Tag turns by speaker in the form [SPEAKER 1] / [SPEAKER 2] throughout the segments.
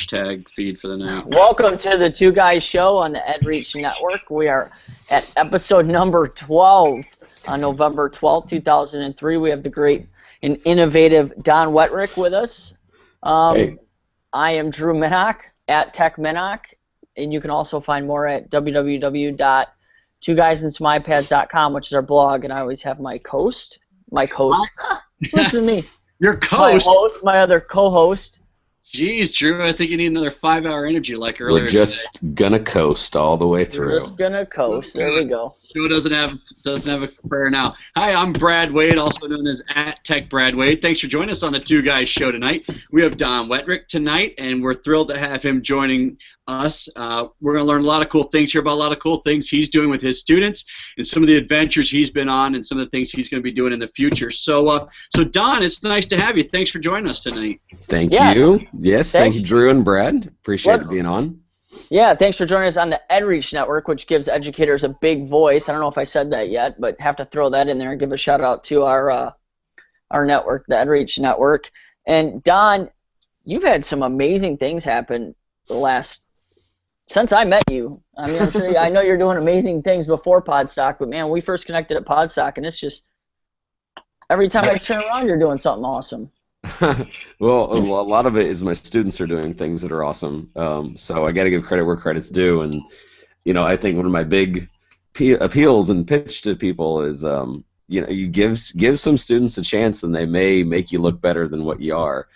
[SPEAKER 1] hashtag feed for the night.
[SPEAKER 2] Welcome to the Two Guys Show on the EdReach Network. We are at episode number 12 on November 12th, 2003. We have the great and innovative Don Wettrick with us.
[SPEAKER 3] Hey.
[SPEAKER 2] I am Drew Minnock at Tech Minnock, and you can also find more at www.twoguysandsomeipads.com, which is our blog, and I always have my host. Listen to me.
[SPEAKER 1] Your co-host?
[SPEAKER 2] My other co-host.
[SPEAKER 1] Jeez, Drew, I think you need another 5-hour energy like earlier.
[SPEAKER 3] We're just gonna coast all the way through.
[SPEAKER 2] We're just gonna coast. There we go.
[SPEAKER 1] Show doesn't have a prayer now. Hi, I'm Brad Wade, also known as @TechBradWade. Thanks for joining us on the Two Guys Show tonight. We have Don Wettrick tonight, and we're thrilled to have him joining us. We're going to learn a lot of cool things here about a lot of cool things he's doing with his students and some of the adventures he's been on and some of the things he's going to be doing in the future. So Don, it's nice to have you. Thanks for joining us tonight.
[SPEAKER 3] Thank you. Yes, thank you, Drew and Brad. Appreciate being on.
[SPEAKER 2] Yeah, thanks for joining us on the EdReach Network, which gives educators a big voice. I don't know if I said that yet, but have to throw that in there and give a shout out to our network, the EdReach Network. And Don, you've had some amazing things happen since I met you. I mean, I'm sure I know you're doing amazing things before Podstock, but man, we first connected at Podstock, and it's just every time I turn around, you're doing something awesome.
[SPEAKER 3] Well, a lot of it is my students are doing things that are awesome. So I got to give credit where credit's due, and I think one of my big appeals and pitch to people is you give some students a chance, and they may make you look better than what you are.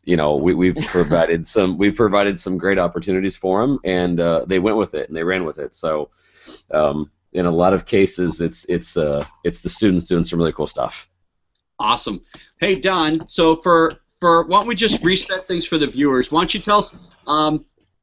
[SPEAKER 3] We've provided some great opportunities for them, and they went with it and they ran with it. So in a lot of cases, it's the students doing some really cool stuff.
[SPEAKER 1] Awesome. Hey Don, so for why don't we just reset things for the viewers? Why don't you tell us?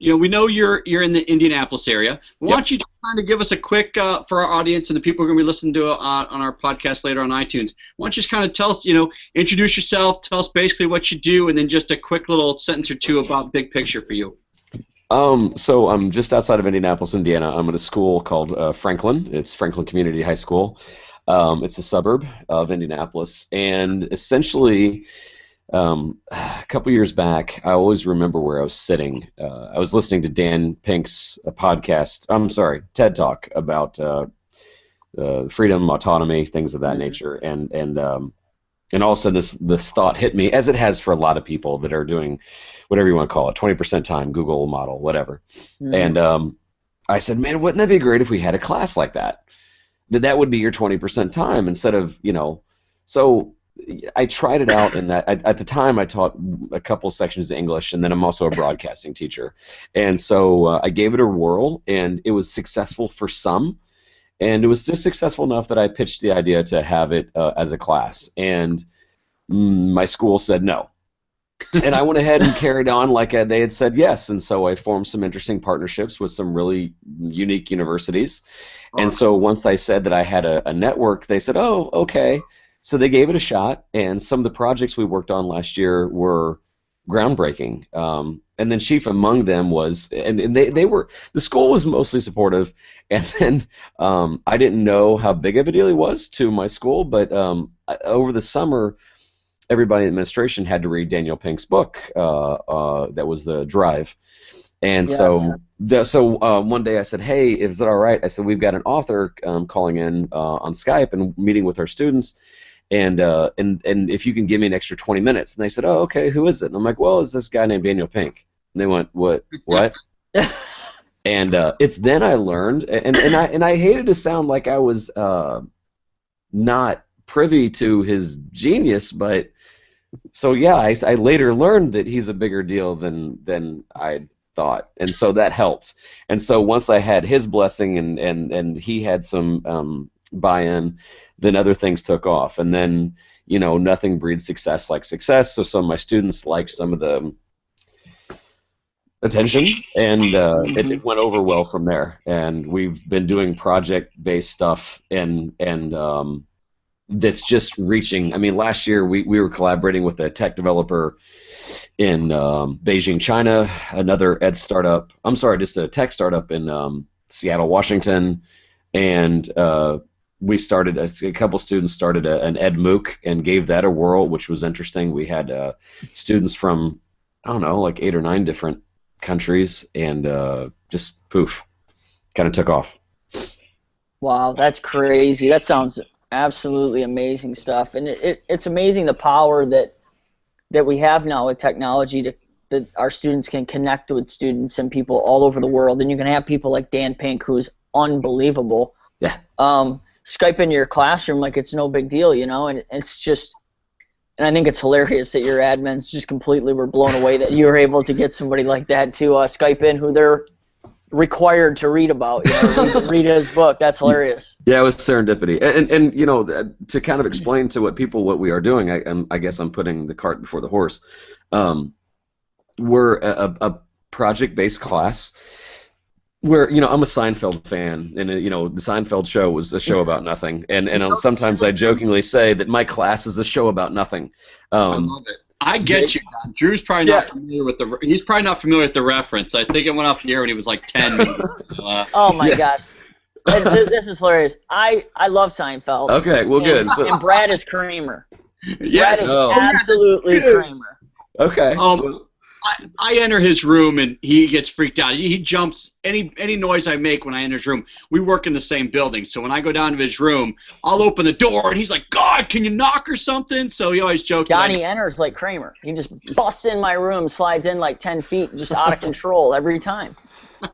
[SPEAKER 1] We know you're in the Indianapolis area. Why don't you just kind of give us a quick for our audience and the people who are going to be listening to on our podcast later on iTunes? Why don't you just kind of tell us, introduce yourself, tell us basically what you do, and then just a quick little sentence or two about big picture for you.
[SPEAKER 3] So I'm just outside of Indianapolis, Indiana. I'm at a school called Franklin. It's Franklin Community High School. It's a suburb of Indianapolis, and essentially, a couple years back, I always remember where I was sitting. I was listening to Dan Pink's TED Talk about freedom, autonomy, things of that nature, and all of a sudden this thought hit me, as it has for a lot of people that are doing whatever you want to call it, 20% time, Google model, whatever. And I said, man, wouldn't that be great if we had a class like that? That would be your 20% time instead of, So I tried it out, and at the time I taught a couple sections of English, and then I'm also a broadcasting teacher. And so I gave it a whirl, and it was successful for some, and it was just successful enough that I pitched the idea to have it as a class. And my school said no. And I went ahead and carried on like they had said yes, and so I formed some interesting partnerships with some really unique universities. And so once I said that I had a network, they said, oh, okay. So they gave it a shot, and some of the projects we worked on last year were groundbreaking. And then chief among them was, and the school was mostly supportive, and then I didn't know how big of a deal it was to my school, but over the summer, everybody in administration had to read Daniel Pink's book, that was The Drive. And
[SPEAKER 2] yes.
[SPEAKER 3] so one day I said, hey, is it all right? I said, we've got an author calling in on Skype and meeting with our students, and if you can give me an extra 20 minutes. And they said, oh, okay, who is it? And I'm like, well, it's this guy named Daniel Pink. And they went, what? And it's then I learned, and I hated to sound like I was not privy to his genius, but so yeah, I later learned that he's a bigger deal than I thought, and so that helped. And so once I had his blessing and he had some buy-in, then other things took off, and then nothing breeds success like success. So some of my students liked some of the attention, and it went over well from there. And we've been doing project-based stuff, and that's just reaching. I mean, last year we were collaborating with a tech developer in Beijing, China, another just a tech startup in Seattle, Washington, and we started, a couple students started an Ed MOOC and gave that a whirl, which was interesting. We had students from I don't know, like 8 or 9 different countries, and just poof, kind of took off.
[SPEAKER 2] Wow, that's crazy. That sounds absolutely amazing stuff. And it's amazing the power that we have now with technology that our students can connect with students and people all over the world. And you can have people like Dan Pink, who's unbelievable.
[SPEAKER 3] Yeah.
[SPEAKER 2] Skype into your classroom like it's no big deal, and it's just, and I think it's hilarious that your admins just completely were blown away that you were able to get somebody like that to Skype in who they're required to read about, read his book. That's hilarious.
[SPEAKER 3] Yeah, it was serendipity, and to kind of explain to what we are doing. I guess I'm putting the cart before the horse. We're a project-based class where I'm a Seinfeld fan, and the Seinfeld show was a show about nothing, and sometimes I jokingly say that my class is a show about nothing.
[SPEAKER 1] I love it. I get you, Don. Drew's probably not familiar with he's probably not familiar with the reference. I think it went off the air when he was like 10.
[SPEAKER 2] Oh my gosh. This is hilarious. I love Seinfeld.
[SPEAKER 3] Okay, well, good.
[SPEAKER 2] And Brad is Kramer.
[SPEAKER 1] Yeah,
[SPEAKER 2] Brad is absolutely Kramer.
[SPEAKER 3] Okay.
[SPEAKER 1] I enter his room and he gets freaked out. He jumps any noise I make when I enter his room. We work in the same building, so when I go down to his room, I'll open the door and he's like, "God, can you knock or something?" So he always jokes.
[SPEAKER 2] Johnny enters like Kramer. He just busts in my room, slides in like 10 feet, just out of control every time.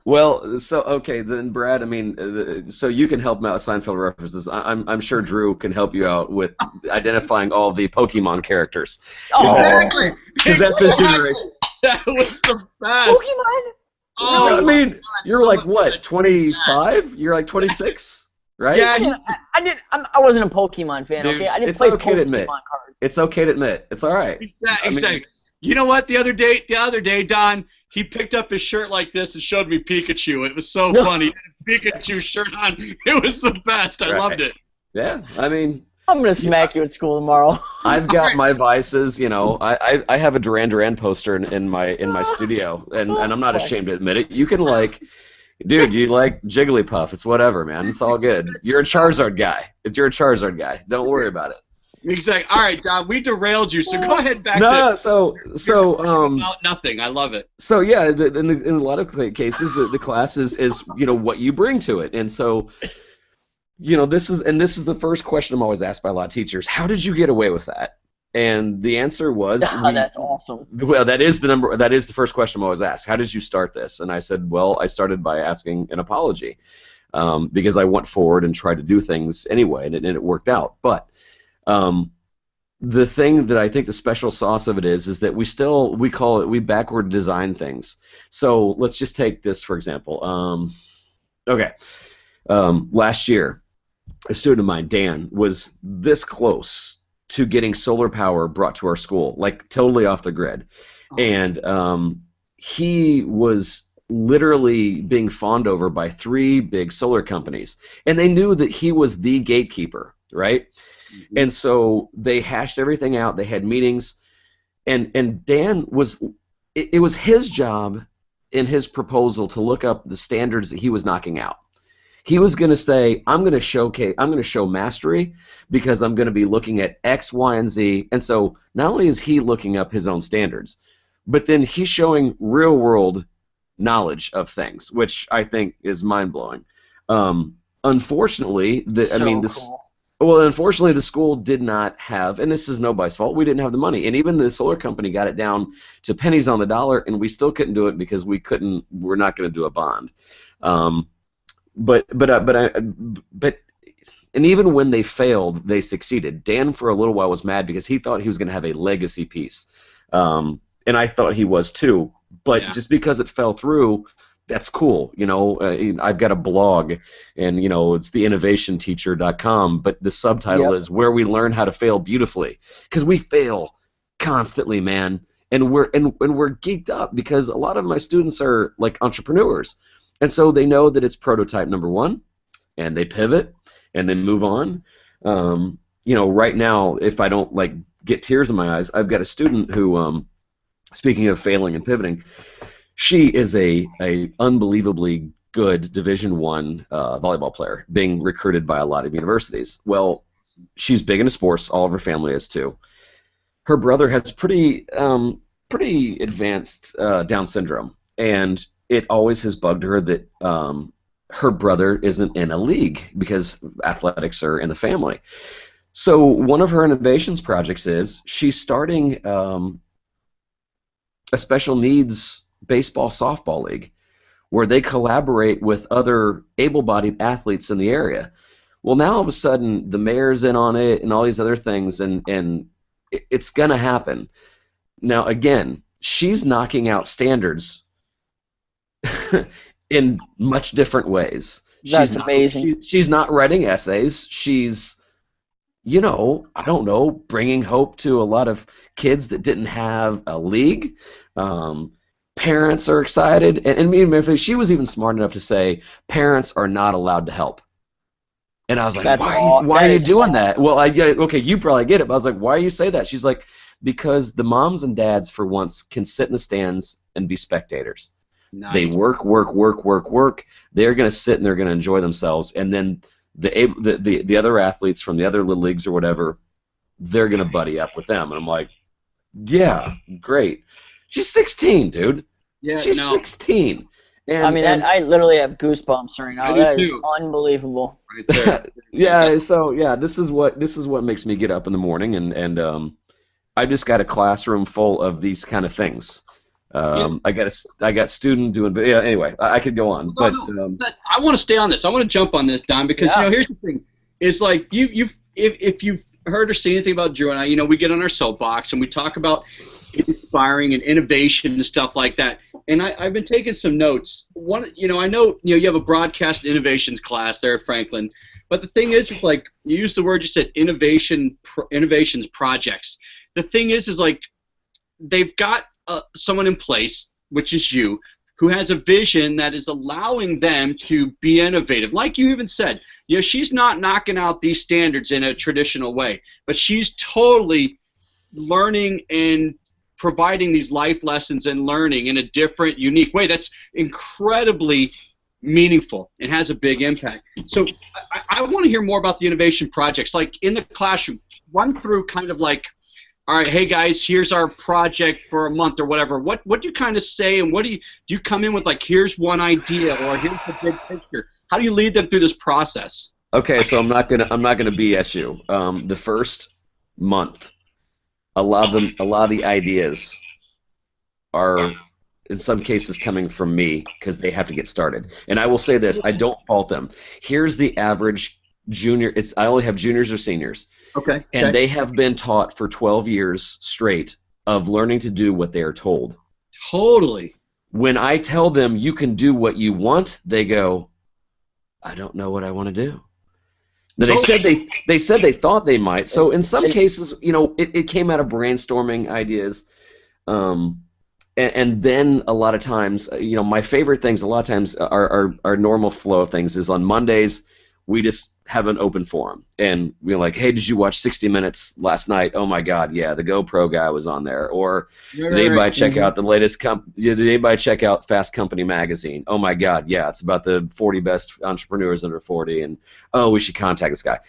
[SPEAKER 3] Well, so okay, then Brad. I mean, so you can help him out with Seinfeld references. I'm sure Drew can help you out with identifying all the Pokemon characters.
[SPEAKER 1] Exactly.
[SPEAKER 3] Because that's his generation.
[SPEAKER 1] That was the best.
[SPEAKER 2] Pokemon?
[SPEAKER 3] Oh, I mean, you're like what, 25? You're like 26, right?
[SPEAKER 1] Yeah.
[SPEAKER 2] I wasn't a Pokemon fan.
[SPEAKER 3] Dude,
[SPEAKER 2] okay, I didn't
[SPEAKER 3] it's
[SPEAKER 2] play
[SPEAKER 3] okay to
[SPEAKER 2] Pokemon
[SPEAKER 3] admit.
[SPEAKER 2] cards.
[SPEAKER 3] It's okay to admit. It's all right.
[SPEAKER 1] Exactly.
[SPEAKER 3] I mean,
[SPEAKER 1] You know what? The other day, Don, he picked up his shirt like this and showed me Pikachu. It was so funny. He had a Pikachu shirt on. It was the best. I loved it.
[SPEAKER 3] Yeah, I mean,
[SPEAKER 2] I'm gonna smack you at school tomorrow.
[SPEAKER 3] I've got my vices, I have a Duran Duran poster in my studio, and I'm not ashamed to admit it. You can dude, you like Jigglypuff. It's whatever, man. It's all good. You're a Charizard guy. You're a Charizard guy. Don't worry about it.
[SPEAKER 1] Exactly. All right, Don, we derailed you, so go ahead back
[SPEAKER 3] so
[SPEAKER 1] about nothing. I love it.
[SPEAKER 3] So yeah, in a lot of cases, the class is what you bring to it, and so. This is the first question I'm always asked by a lot of teachers. How did you get away with that? And the answer was,
[SPEAKER 2] that's awesome.
[SPEAKER 3] Well, that is the first question I'm always asked. How did you start this? And I said, well, I started by asking an apology, because I went forward and tried to do things anyway, and it worked out. But the thing that I think the special sauce of it is that we backward design things. So let's just take this for example. Last year, a student of mine, Dan, was this close to getting solar power brought to our school, like totally off the grid. And he was literally being fawned over by 3 big solar companies. And they knew that he was the gatekeeper, right? Mm-hmm. And so they hashed everything out. They had meetings. And Dan it was his job in his proposal to look up the standards that he was knocking out. He was going to say, I'm going to show mastery because I'm going to be looking at X, Y, and Z. And so not only is he looking up his own standards, but then he's showing real-world knowledge of things, which I think is mind-blowing. Unfortunately, unfortunately, the school did not have, and this is nobody's fault, we didn't have the money. And even the solar company got it down to pennies on the dollar, and we still couldn't do it because we're not going to do a bond. But even when they failed, they succeeded. Dan, for a little while, was mad because he thought he was going to have a legacy piece, and I thought he was too. But just because it fell through, that's cool. I've got a blog, and it's theinnovationteacher.com. But the subtitle is "Where We Learn How to Fail Beautifully," because we fail constantly, man, and we're geeked up because a lot of my students are like entrepreneurs. And so they know that it's prototype number 1, and they pivot, and then move on. Right now, if I don't get tears in my eyes, I've got a student who, speaking of failing and pivoting, she is a unbelievably good Division I volleyball player, being recruited by a lot of universities. Well, she's big into sports. All of her family is too. Her brother has pretty pretty advanced Down syndrome, and it always has bugged her that her brother isn't in a league because athletics are in the family. So one of her innovations projects is she's starting a special needs baseball softball league where they collaborate with other able-bodied athletes in the area. Well, now all of a sudden the mayor's in on it and all these other things, and it's going to happen. Now, again, she's knocking out standards in much different ways.
[SPEAKER 2] That's amazing.
[SPEAKER 3] She's not writing essays. She's, I don't know, bringing hope to a lot of kids that didn't have a league. Parents are excited, and if she was even smart enough to say parents are not allowed to help. And I was like, why are you doing that? Well, I get it. Okay, you probably get it, but I was like, why do you say that? She's like, because the moms and dads, for once, can sit in the stands and be spectators. Nice. They work. They're going to sit and they're going to enjoy themselves, and then the other athletes from the other little leagues or whatever, they're going to buddy up with them. And I'm like, yeah, great. She's 16, dude. Yeah, she's 16. And,
[SPEAKER 2] I literally have goosebumps right now. That is unbelievable.
[SPEAKER 1] Right there.
[SPEAKER 3] Yeah. So yeah, this is what makes me get up in the morning, and I just got a classroom full of these kind of things. I got student doing. Yeah. Anyway, I could go on, but
[SPEAKER 1] I want to stay on this. I want to jump on this, Don, because here's the thing: is like if you've heard or seen anything about Drew and I, we get on our soapbox and we talk about inspiring and innovation and stuff like that. And I've been taking some notes. I know you have a broadcast innovations class there at Franklin, but the thing is like you used the word, you said innovations projects. The thing is like they've got someone in place, which is you, who has a vision that is allowing them to be innovative. Like you even said, she's not knocking out these standards in a traditional way, but she's totally learning and providing these life lessons and learning in a different, unique way that's incredibly meaningful and has a big impact. So I want to hear more about the innovation projects. Like in the classroom, run through kind of like, all right, hey guys, here's our project for a month or whatever. What do you kind of say, and what do you come in with like, here's one idea or here's the big picture? How do you lead them through this process?
[SPEAKER 3] Okay, so I'm not gonna BS you. The first month, a lot of the ideas are in some cases coming from me because they have to get started. And I will say this, I don't fault them. Here's the average junior. I only have juniors or seniors.
[SPEAKER 1] Okay.
[SPEAKER 3] And they have been taught for 12 years straight of learning to do what they are told.
[SPEAKER 1] Totally.
[SPEAKER 3] When I tell them you can do what you want, they go, I don't know what I want to do. Now, they said they thought they might. So in some cases, it came out of brainstorming ideas. And then a lot of times, my favorite things a lot of times our normal flow of things is on Mondays, we just have an open forum. And we're like, hey, did you watch 60 Minutes last night? Oh, my God, yeah, the GoPro guy was on there. Or did anybody check out the latest did anybody check out Fast Company magazine? Oh, my God, yeah, it's about the 40 best entrepreneurs under 40. And, oh, we should contact this guy.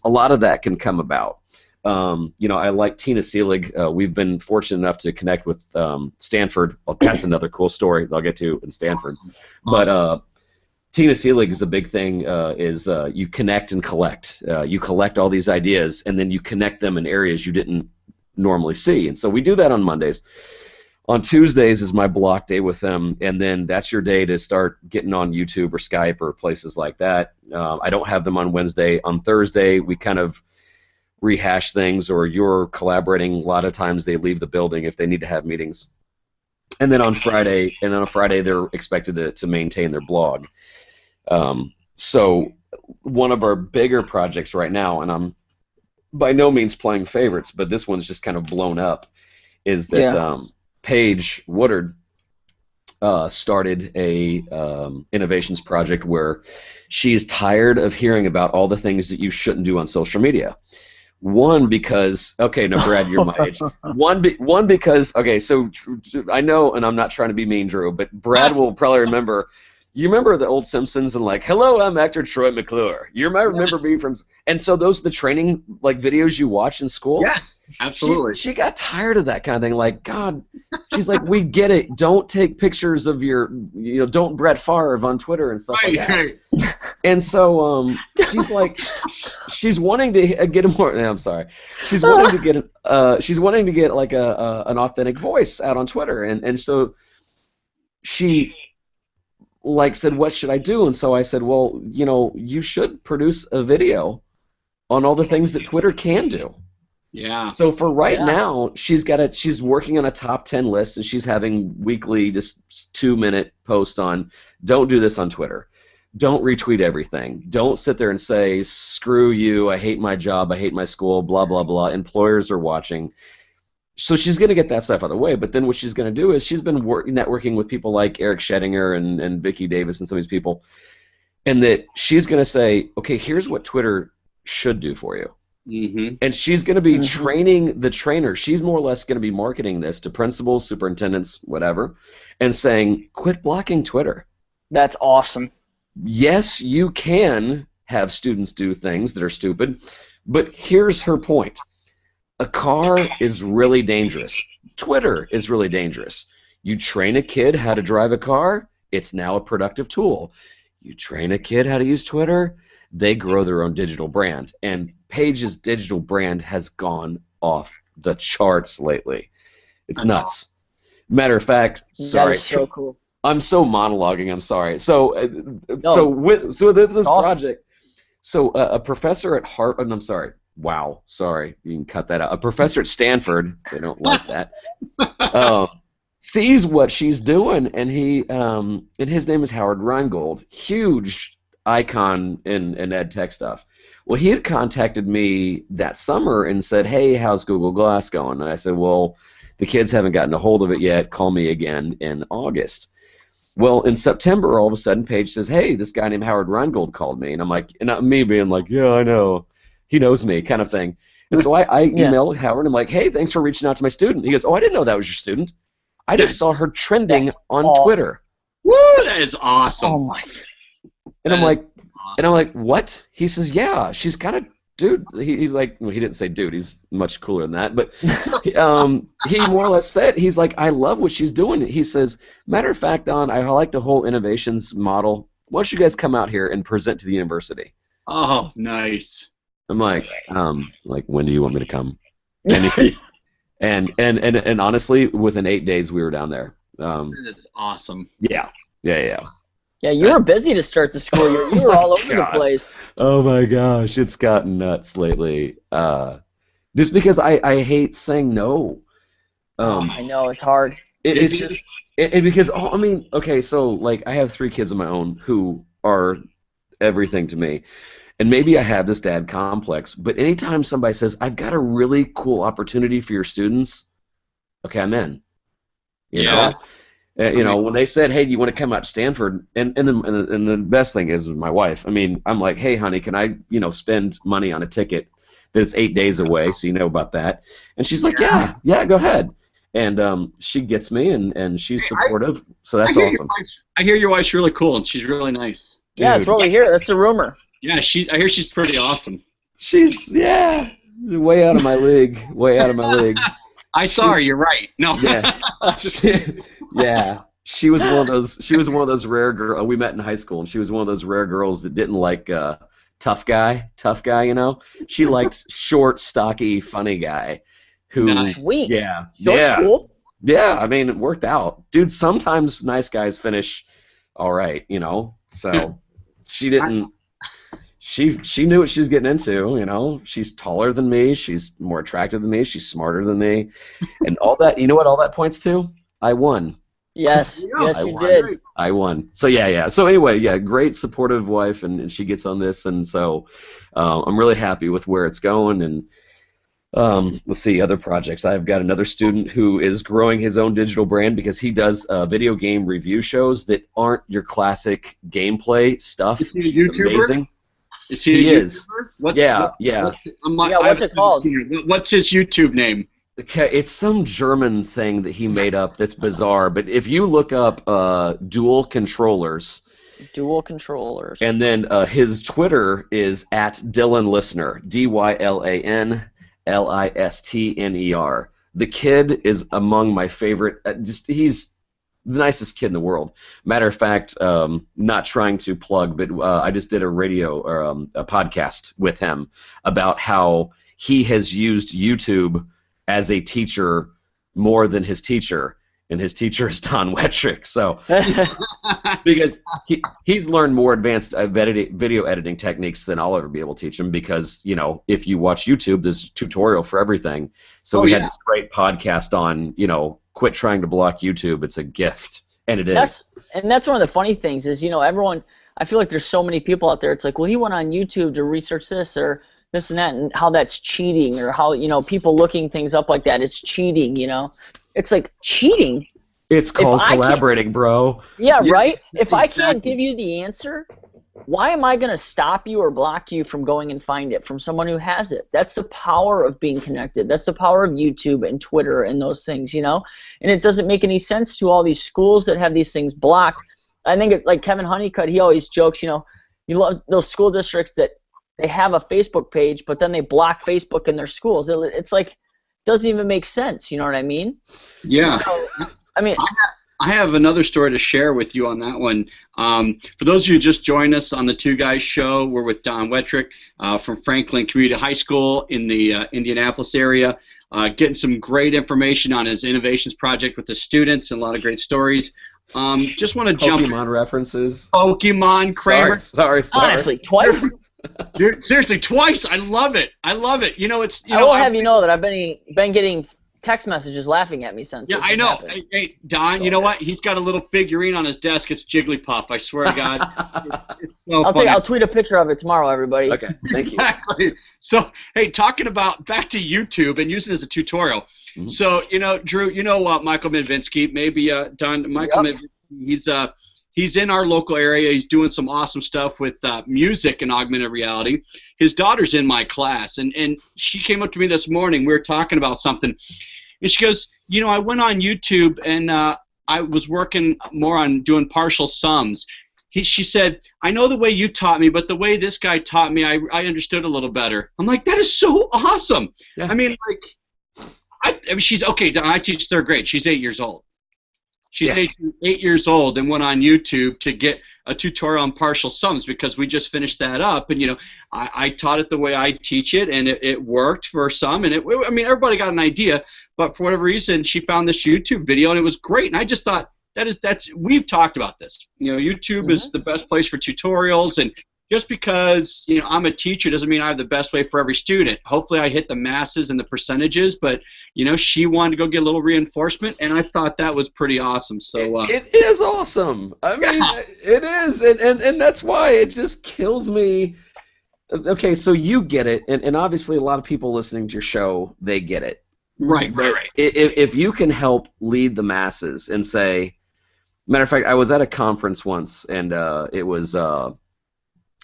[SPEAKER 3] A lot of that can come about. I like Tina Seelig. We've been fortunate enough to connect with Stanford. Well, that's another cool story I'll get to in Stanford. Awesome. But Tina Seelig is a big thing. You connect and collect. You collect all these ideas, and then you connect them in areas you didn't normally see. And so we do that on Mondays. On Tuesdays is my block day with them, and then that's your day to start getting on YouTube or Skype or places like that. I don't have them on Wednesday. On Thursday, we kind of rehash things, or you're collaborating. A lot of times they leave the building if they need to have meetings. And then on Friday, they're expected to maintain their blog. So one of our bigger projects right now, and I'm by no means playing favorites, but this one's just kind of blown up, is that Paige Woodard started a innovations project where she is tired of hearing about all the things that you shouldn't do on social media. One, because, okay, no, Brad, you're my age. One because, okay, so I know, and I'm not trying to be mean, Drew, but Brad will probably remember you remember the old Simpsons and like, hello, I'm actor Troy McClure. You might remember me from, and so those the training like videos you watch in school.
[SPEAKER 1] Yes, absolutely.
[SPEAKER 3] She got tired of that kind of thing. Like, God, she's like, we get it. Don't take pictures of your, don't Brett Favre on Twitter and stuff like that.
[SPEAKER 1] Right.
[SPEAKER 3] And so she's like, she's wanting to get a more. I'm sorry. She's wanting to get like an authentic voice out on Twitter, and so she like said, what should I do? And so I said, well, you should produce a video on all the things that Twitter can do.
[SPEAKER 1] Yeah.
[SPEAKER 3] So for right now, she's working on a top 10 list, and she's having weekly just 2-minute posts on, don't do this on Twitter. Don't retweet everything. Don't sit there and say, screw you, I hate my job, I hate my school, blah, blah, blah. Employers are watching. So she's going to get that stuff out of the way, but then what she's going to do is she's been networking with people like Eric Schettinger and Vicky Davis and some of these people, and that she's going to say, okay, here's what Twitter should do for you.
[SPEAKER 1] Mm-hmm.
[SPEAKER 3] And she's going to be training the trainer. She's more or less going to be marketing this to principals, superintendents, whatever, and saying, quit blocking Twitter.
[SPEAKER 2] That's awesome.
[SPEAKER 3] Yes, you can have students do things that are stupid, but here's her point. A car is really dangerous. Twitter is really dangerous. You train a kid how to drive a car, it's now a productive tool. You train a kid how to use Twitter, they grow their own digital brand. And Paige's digital brand has gone off the charts lately. It's nuts. Matter of fact, sorry.
[SPEAKER 2] That is so cool.
[SPEAKER 3] I'm so monologuing. I'm sorry. So with this project, so a professor at Harvard. I'm sorry. Wow. Sorry. You can cut that out. A professor at Stanford. They don't like that. Sees what she's doing, and and his name is Howard Rheingold. Huge icon in ed tech stuff. Well, he had contacted me that summer and said, "Hey, how's Google Glass going?" And I said, "Well, the kids haven't gotten a hold of it yet. Call me again in August." Well, in September, all of a sudden, Paige says, "Hey, this guy named Howard Rheingold called me," and I'm like, and me being like, "Yeah, I know, he knows me," kind of thing. And so I emailed Howard. And I'm like, "Hey, thanks for reaching out to my student." He goes, "Oh, I didn't know that was your student. I just saw her trending on Twitter."
[SPEAKER 1] Woo, that is awesome.
[SPEAKER 2] Oh my!
[SPEAKER 3] And I'm like, "What?" He says, "Yeah, she's kind of." Dude, he's like, well, he didn't say dude, he's much cooler than that, but he more or less said, he's like, I love what she's doing. He says, matter of fact, Don, I like the whole innovations model. Why don't you guys come out here and present to the university?
[SPEAKER 1] Oh, nice.
[SPEAKER 3] I'm like, when do you want me to come? And honestly, within 8 days, we were down there.
[SPEAKER 1] That's awesome.
[SPEAKER 3] Yeah.
[SPEAKER 2] Yeah, you were busy to start the school year. You were all over the place.
[SPEAKER 3] Oh my gosh, it's gotten nuts lately. Just because I hate saying no.
[SPEAKER 2] I know, it's hard.
[SPEAKER 3] It's just because I mean, okay, so like I have 3 kids of my own who are everything to me, and maybe I have this dad complex. But anytime somebody says I've got a really cool opportunity for your students, okay, I'm in. You know. When they said, "Hey, do you want to come out to Stanford?" and the best thing is my wife. I mean, I'm like, "Hey, honey, can I, spend money on a ticket that's 8 days away, so you know about that?" And she's like, "Yeah, go ahead." And she gets me, and she's supportive, so that's awesome.
[SPEAKER 1] I hear your wife's really cool, and she's really nice.
[SPEAKER 2] Dude. Yeah, it's what we hear. That's the rumor.
[SPEAKER 1] Yeah, I hear she's pretty awesome.
[SPEAKER 3] She's way out of my league. Way out of my league.
[SPEAKER 1] I saw her. You're right. No.
[SPEAKER 3] Yeah. Yeah. She was one of those. She was one of those rare girls. We met in high school, and she was one of those rare girls that didn't like tough guy. She liked short, stocky, funny guy. Who?
[SPEAKER 2] Sweet.
[SPEAKER 3] Yeah.
[SPEAKER 2] That's cool.
[SPEAKER 3] Yeah. I mean, it worked out, dude. Sometimes nice guys finish all right, So she didn't. She knew what she was getting into, She's taller than me. She's more attractive than me. She's smarter than me, and all that. You know what all that points to? I won.
[SPEAKER 2] Yes, you did.
[SPEAKER 3] I won. So yeah. So anyway, great supportive wife, and she gets on this, and so I'm really happy with where it's going. And let's see other projects. I've got another student who is growing his own digital brand because he does video game review shows that aren't your classic gameplay stuff.
[SPEAKER 1] Is he a YouTuber?
[SPEAKER 3] Amazing.
[SPEAKER 1] Is he a
[SPEAKER 3] is.
[SPEAKER 1] YouTuber?
[SPEAKER 2] What's it called?
[SPEAKER 1] What's his YouTube name?
[SPEAKER 3] Okay, it's some German thing that he made up that's bizarre. But if you look up dual controllers,
[SPEAKER 2] Dual controllers.
[SPEAKER 3] And then his Twitter is at Dylan Listener, DYLANLISTNER. The kid is among my favorite. He's the nicest kid in the world. Matter of fact, not trying to plug, but I just did a radio or a podcast with him about how he has used YouTube as a teacher more than his teacher, and his teacher is Don Wettrick. So, because he's learned more advanced video editing techniques than I'll ever be able to teach him, because, you know, if you watch YouTube, there's a tutorial for everything. So we had this great podcast on, you know, quit trying to block YouTube. It's a gift, and it is.
[SPEAKER 2] And that's one of the funny things is, you know, everyone, I feel like there's so many people out there, it's like, well, he went on YouTube to research this or this and that, and how that's cheating, or how, you know, people looking things up like that, it's cheating, you know. It's like, cheating?
[SPEAKER 3] It's called collaborating, bro.
[SPEAKER 2] Yeah, right? If I can't give you the answer, why am I going to stop you or block you from going and find it from someone who has it? That's the power of being connected. That's the power of YouTube and Twitter and those things, you know? And it doesn't make any sense to all these schools that have these things blocked. I think, like Kevin Honeycutt, he always jokes, you know, he loves those school districts that they have a Facebook page, but then they block Facebook in their schools. It's like, doesn't even make sense, you know what I mean?
[SPEAKER 1] Yeah.
[SPEAKER 2] So, I mean,
[SPEAKER 1] I have another story to share with you on that one. For those of you who just joined us on the Two Guys Show, we're with Don Wettrick from Franklin Community High School in the Indianapolis area, getting some great information on his innovations project with the students and a lot of great stories. Just want to jump.
[SPEAKER 3] Pokemon references.
[SPEAKER 1] Pokemon, Kramer.
[SPEAKER 3] Sorry.
[SPEAKER 2] Honestly, twice.
[SPEAKER 1] Dude, seriously, twice. I love it. I love it. You know, it's. You
[SPEAKER 2] I
[SPEAKER 1] know,
[SPEAKER 2] will have you know that I've been getting text messages laughing at me since.
[SPEAKER 1] Yeah,
[SPEAKER 2] this
[SPEAKER 1] I know.
[SPEAKER 2] happened.
[SPEAKER 1] Hey, Don, you know what? He's got a little figurine on his desk. It's Jigglypuff. I swear to God. It's so funny.
[SPEAKER 2] I'll tweet a picture of it tomorrow, everybody.
[SPEAKER 3] Okay, thank you.
[SPEAKER 1] Exactly. So, hey, talking about back to YouTube and using it as a tutorial. Mm-hmm. So, you know, Drew, you know Michael Midvinsky, maybe Don. Michael Midvinsky, he's in our local area. He's doing some awesome stuff with music and augmented reality. His daughter's in my class, and she came up to me this morning. We were talking about something, and she goes, you know, I went on YouTube, and I was working more on doing partial sums. She said, I know the way you taught me, but the way this guy taught me, I understood a little better. I'm like, that is so awesome. Yeah. I mean, like, I mean, she's, okay, I teach third grade. She's 8 years old. She's 8 years old and went on YouTube to get a tutorial on partial sums because we just finished that up. And, you know, I taught it the way I teach it, and it worked for some. And, I mean, everybody got an idea. But for whatever reason, she found this YouTube video, and it was great. And I just thought, we've talked about this. You know, YouTube is the best place for tutorials. And just because, you know, I'm a teacher doesn't mean I have the best way for every student. Hopefully I hit the masses and the percentages, but, you know, she wanted to go get a little reinforcement, and I thought that was pretty awesome. So
[SPEAKER 3] it is awesome. I mean, it is, and that's why it just kills me. Okay, so you get it, and obviously a lot of people listening to your show, they get it.
[SPEAKER 1] Right.
[SPEAKER 3] If you can help lead the masses and say, matter of fact, I was at a conference once, and it was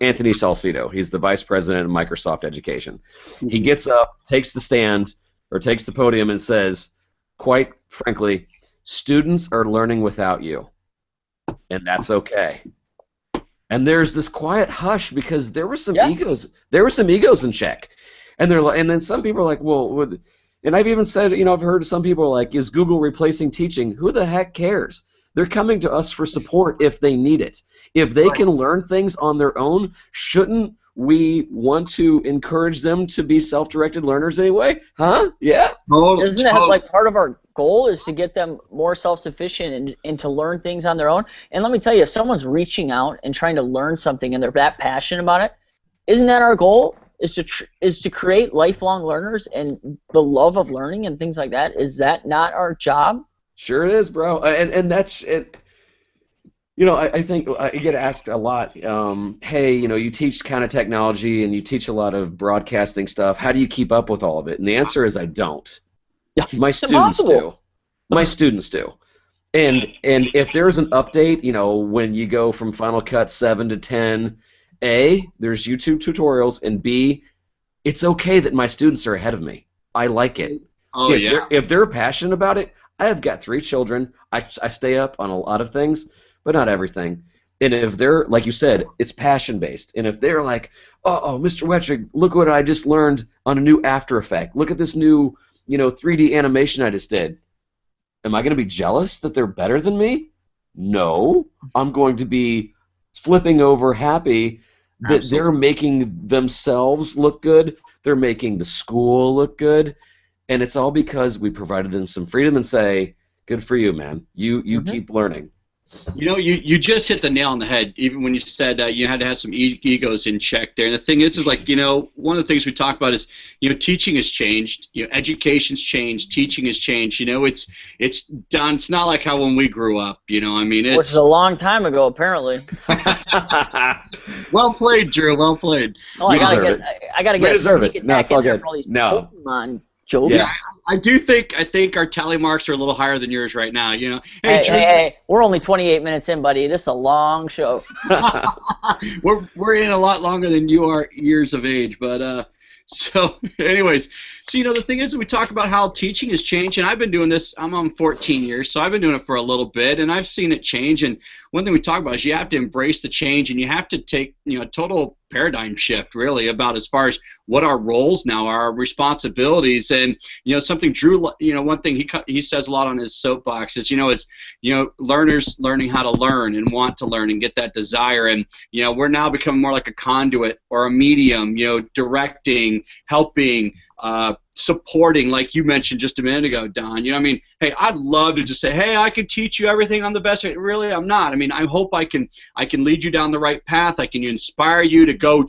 [SPEAKER 3] Anthony Salcido. He's the vice president of Microsoft Education. He gets up, takes the stand, or takes the podium and says, quite frankly, students are learning without you, and that's okay. And there's this quiet hush because there were some egos. There were some egos in check, and then some people are like, well, and I've even said, you know, I've heard some people are like, is Google replacing teaching? Who the heck cares? They're coming to us for support if they need it. If they can learn things on their own, shouldn't we want to encourage them to be self-directed learners anyway? Huh? Yeah?
[SPEAKER 2] Isn't that like part of our goal is to get them more self-sufficient and to learn things on their own? And let me tell you, if someone's reaching out and trying to learn something and they're that passionate about it, isn't that our goal? Is to create lifelong learners and the love of learning and things like that? Is that not our job?
[SPEAKER 3] Sure it is, bro. And that's it. You know, I think I get asked a lot, hey, you know, you teach kind of technology and you teach a lot of broadcasting stuff. How do you keep up with all of it? And the answer is I don't. My students do. My students do. And if there's an update, you know, when you go from Final Cut 7 to 10, A, there's YouTube tutorials, and B, it's okay that my students are ahead of me. I like it.
[SPEAKER 1] Oh,
[SPEAKER 3] If they're passionate about it, I have got 3 children. I stay up on a lot of things, but not everything. And if they're, like you said, it's passion-based. And if they're like, oh, Mr. Wettrick, look what I just learned on a new After Effect. Look at this new, 3D animation I just did. Am I going to be jealous that they're better than me? No. I'm going to be flipping over happy that
[SPEAKER 1] Absolutely.
[SPEAKER 3] they're making themselves look good. They're making the school look good. And it's all because we provided them some freedom and say, good for you, man. You keep learning.
[SPEAKER 1] You just hit the nail on the head, even when you said you had to have some egos in check there. And the thing is like, one of the things we talk about is, teaching has changed, education's changed, teaching has changed. It's done. It's not like how when we grew up, I mean, it's...
[SPEAKER 2] Which is a long time ago, apparently.
[SPEAKER 1] Well played, Drew. Well played.
[SPEAKER 2] Oh, I gotta get.
[SPEAKER 3] Deserve it. No, it's all good. No.
[SPEAKER 2] Pokemon jokes.
[SPEAKER 3] Yeah.
[SPEAKER 1] I think our tally marks are a little higher than yours right now.
[SPEAKER 2] Hey, we're only 28 minutes in, buddy. This is a long show.
[SPEAKER 1] we're in a lot longer than you are years of age, but so anyways, so the thing is, we talk about how teaching has changed, and I've been doing this. I'm on 14 years, so I've been doing it for a little bit, and I've seen it change. And one thing we talk about is you have to embrace the change, and you have to take a total paradigm shift, really, about as far as what our roles now are, our responsibilities, and something Drew, one thing he says a lot on his soapbox is learners learning how to learn and want to learn and get that desire, and we're now becoming more like a conduit or a medium, directing, helping, supporting, like you mentioned just a minute ago, Don. Hey, I'd love to just say, hey, I can teach you everything. I'm the best. Really, I'm not. I hope I can lead you down the right path. I can inspire you to go,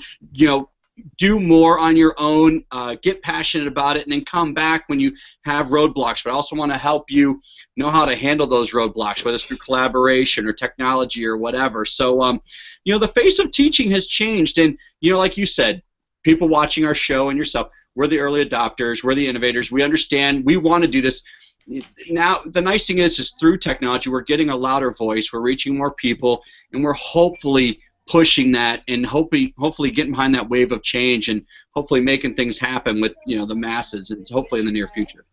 [SPEAKER 1] do more on your own, get passionate about it, and then come back when you have roadblocks. But I also want to help you know how to handle those roadblocks, whether it's through collaboration or technology or whatever. So, the face of teaching has changed, and like you said, people watching our show and yourself, we're the early adopters, we're the innovators, we understand, we want to do this. Now, the nice thing is through technology, we're getting a louder voice, we're reaching more people, and we're hopefully pushing that and hopefully getting behind that wave of change and hopefully making things happen with the masses, and hopefully in the near future.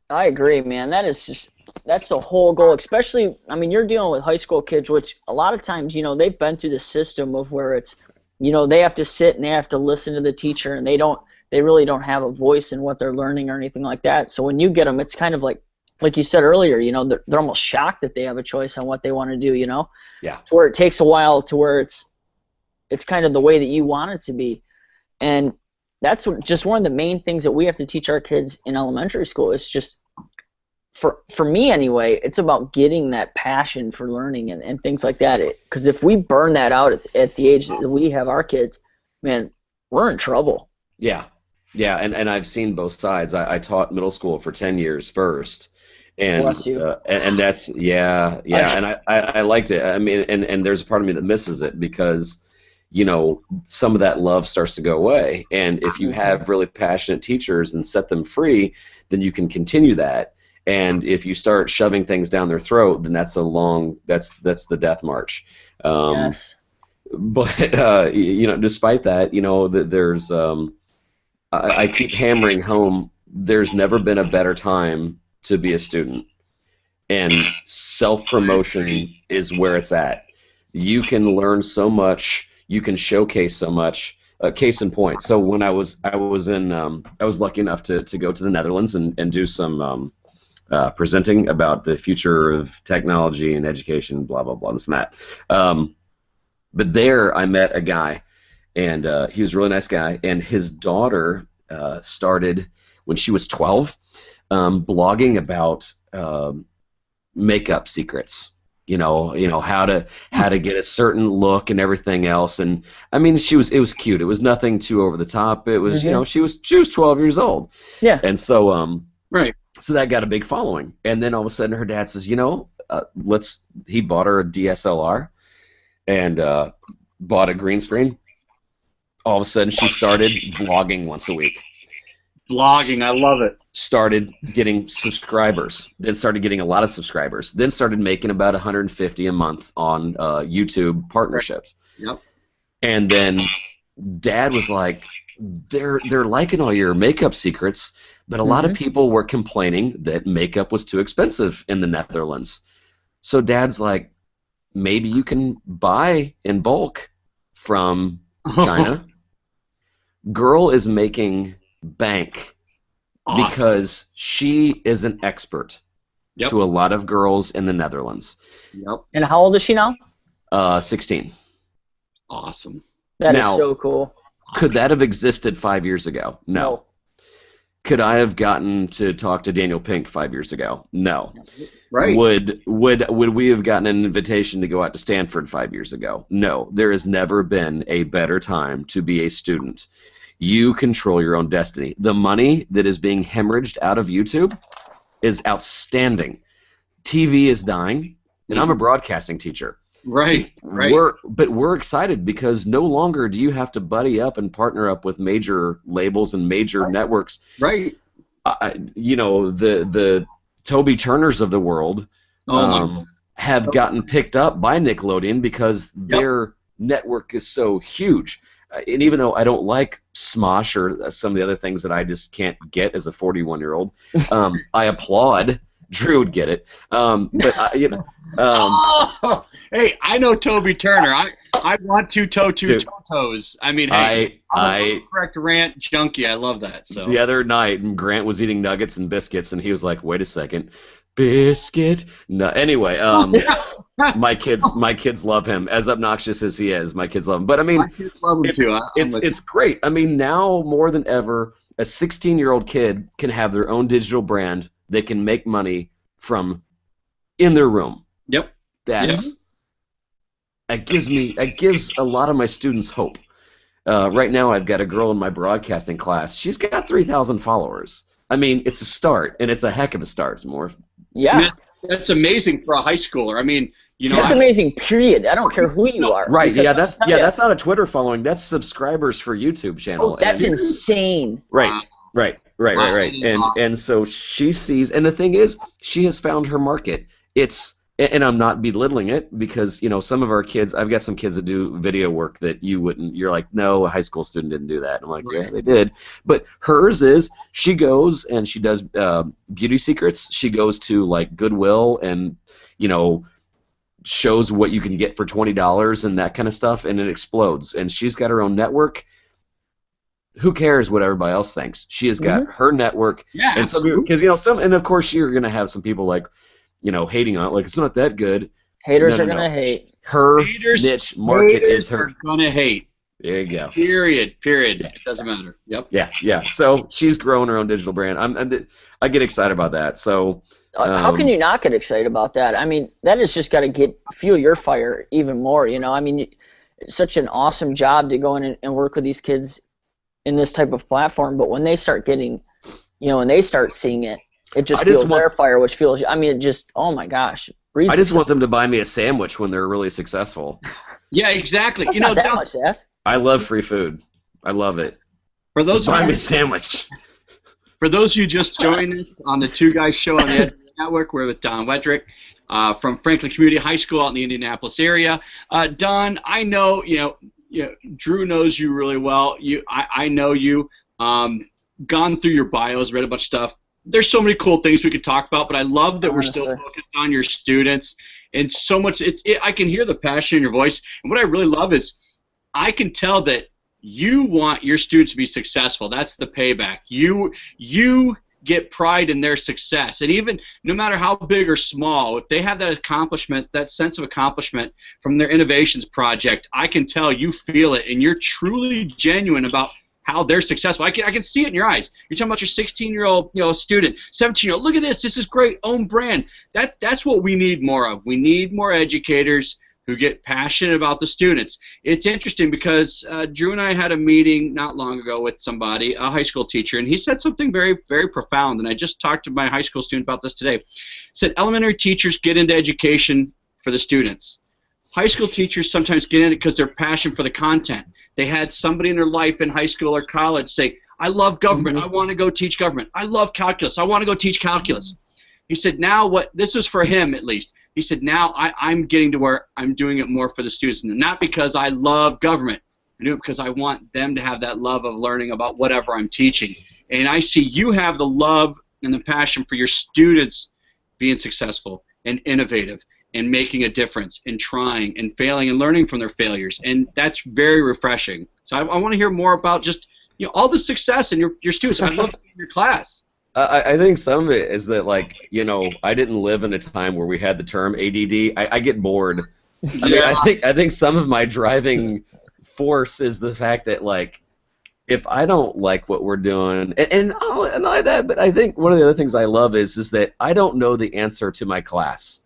[SPEAKER 2] I agree, man. That's the whole goal. Especially, you're dealing with high school kids, which a lot of times, they've been through the system of where it's, they have to sit and they have to listen to the teacher, and they really don't have a voice in what they're learning or anything like that. So when you get them, it's kind of like you said earlier, they're almost shocked that they have a choice on what they want to do,
[SPEAKER 3] Yeah.
[SPEAKER 2] To where it takes a while to where it's kind of the way that you want it to be. And that's just one of the main things that we have to teach our kids in elementary school. It's just, for me anyway, it's about getting that passion for learning and things like that. Because if we burn that out at the age that we have our kids, man, we're in trouble.
[SPEAKER 3] Yeah. Yeah, and I've seen both sides. I taught middle school for 10 years first. And,
[SPEAKER 2] Bless you.
[SPEAKER 3] And that's, yeah, and I liked it. And there's a part of me that misses it because, some of that love starts to go away. And if you have really passionate teachers and set them free, then you can continue that. And if you start shoving things down their throat, then that's that's the death march.
[SPEAKER 2] Yes.
[SPEAKER 3] But despite that, there's I keep hammering home. There's never been a better time to be a student, and self-promotion is where it's at. You can learn so much. You can showcase so much. Case in point. So when I was lucky enough to go to the Netherlands and do some presenting about the future of technology and education, blah blah blah, this and that. But there I met a guy, and he was a really nice guy, and his daughter started when she was 12, blogging about makeup secrets. How to get a certain look and everything else, and it was cute. It was nothing too over the top. It was she was 12 years old.
[SPEAKER 2] Yeah.
[SPEAKER 3] And so
[SPEAKER 1] Right.
[SPEAKER 3] So that got a big following, and then all of a sudden her dad says, he bought her a DSLR and bought a green screen. All of a sudden she started vlogging once a week.
[SPEAKER 1] Vlogging, I love it.
[SPEAKER 3] Started getting subscribers, then started getting a lot of subscribers, then started making about $150 a month on YouTube partnerships.
[SPEAKER 1] Yep.
[SPEAKER 3] And then Dad was like, they're liking all your makeup secrets, but a lot of people were complaining that makeup was too expensive in the Netherlands. So Dad's like, maybe you can buy in bulk from China. Girl is making bank because she is an expert to a lot of girls in the Netherlands.
[SPEAKER 1] Yep.
[SPEAKER 2] And how old is she now?
[SPEAKER 3] 16.
[SPEAKER 1] Awesome.
[SPEAKER 2] That is so cool.
[SPEAKER 3] Could that have existed 5 years ago? No. Could I have gotten to talk to Daniel Pink 5 years ago? No.
[SPEAKER 1] Right.
[SPEAKER 3] Would we have gotten an invitation to go out to Stanford 5 years ago? No. There has never been a better time to be a student. You control your own destiny. The money that is being hemorrhaged out of YouTube is outstanding. TV is dying, and I'm a broadcasting teacher.
[SPEAKER 1] Right.
[SPEAKER 3] We're excited because no longer do you have to buddy up and partner up with major labels and major networks.
[SPEAKER 1] Right.
[SPEAKER 3] You know, the Toby Turners of the world have gotten picked up by Nickelodeon because their network is so huge. And even though I don't like Smosh or some of the other things that I just can't get as a 41-year-old, I applaud. Drew would get it, but you know.
[SPEAKER 1] Hey, I know Toby Turner. I want to toe two toes. I mean, hey, I'm a correct rant junkie. I love that. So
[SPEAKER 3] the other night, Grant was eating nuggets and biscuits, and he was like, "Wait a second, biscuit." No, anyway, my kids love him. As obnoxious as he is, my kids love him. But I mean,
[SPEAKER 1] my kids love him too.
[SPEAKER 3] It's great. I mean, now more than ever, a 16-year-old kid can have their own digital brand. They can make money from in their room.
[SPEAKER 1] Yep.
[SPEAKER 3] That gives a lot of my students hope. Right now, I've got a girl in my broadcasting class. She's got 3,000 followers. I mean, it's a start, and it's a heck of a start. It's more.
[SPEAKER 2] Yeah.
[SPEAKER 1] I mean, that's amazing for a high schooler. I mean, you know.
[SPEAKER 2] That's amazing. Period. I don't care who you are.
[SPEAKER 3] Right. Yeah. That's not a Twitter following. That's subscribers for YouTube channel.
[SPEAKER 2] Oh, that's insane.
[SPEAKER 3] Right. Right. And so she sees, and the thing is, she has found her market. And I'm not belittling it because, you know, some of our kids, I've got some kids that do video work that you wouldn't, you're like, no, a high school student didn't do that. I'm like, yeah, they did. But hers is, she goes and she does beauty secrets. She goes to, like, Goodwill and, you know, shows what you can get for $20 and that kind of stuff, and it explodes. And she's got her own network. Who cares what everybody else thinks? She has got her network.
[SPEAKER 1] Yeah,
[SPEAKER 3] and so because, you know, and of course you're going to have some people like, you know, hating on it, like it's not that good.
[SPEAKER 2] Haters are going to hate.
[SPEAKER 3] Her niche market is her.
[SPEAKER 1] Haters are going to hate.
[SPEAKER 3] There you go.
[SPEAKER 1] Period.
[SPEAKER 3] Yeah.
[SPEAKER 1] It doesn't matter. Yep.
[SPEAKER 3] Yeah. So she's growing her own digital brand. I get excited about that. So
[SPEAKER 2] how can you not get excited about that? I mean, that has just got to fuel your fire even more. You know, I mean, it's such an awesome job to go in and work with these kids in this type of platform. But when they start getting, you know, when they start seeing it, it just fuels their fire, which fuels. I mean, it just, oh my gosh.
[SPEAKER 3] I just want them to buy me a sandwich when they're really successful.
[SPEAKER 1] Yeah, exactly.
[SPEAKER 2] That's not that much, Sass.
[SPEAKER 3] I love free food. I love it.
[SPEAKER 1] For those
[SPEAKER 3] buy me a sandwich.
[SPEAKER 1] For those who just joined us on the Two Guys Show on the Network, we're with Don Wettrick from Franklin Community High School out in the Indianapolis area. Don, I know Drew knows you really well. I know you. Gone through your bios, read a bunch of stuff. There's so many cool things we could talk about, but I love that we're still focused on your students and so much. I can hear the passion in your voice, and what I really love is I can tell that you want your students to be successful. That's the payback. You get pride in their success, and even no matter how big or small, if they have that accomplishment, that sense of accomplishment from their innovations project, I can tell you feel it, and you're truly genuine about how they're successful. I can see it in your eyes. You're talking about your 16-year-old, student, 17-year-old. Look at this. This is great. Own brand. That's what we need more of. We need more educators who get passionate about the students. It's interesting because Drew and I had a meeting not long ago with somebody, a high school teacher, and he said something very, very profound. And I just talked to my high school student about this today. He said elementary teachers get into education for the students. High school teachers sometimes get in it because their passion for the content. They had somebody in their life in high school or college say, I love government. I want to go teach government. I love calculus. I want to go teach calculus. He said, now this is for him at least. He said, now I'm getting to where I'm doing it more for the students. Not because I love government. I do it because I want them to have that love of learning about whatever I'm teaching. And I see you have the love and the passion for your students being successful and innovative. and making a difference and trying and failing and learning from their failures, and that's very refreshing. So I want to hear more about just all the success in your students. I'd love to be in your class.
[SPEAKER 3] I think some of it is that, like, I didn't live in a time where we had the term ADD. I get bored. I mean, I think some of my driving force is the fact that, like, if I don't like what we're doing, and not like that, but I think one of the other things I love is that I don't know the answer to my class.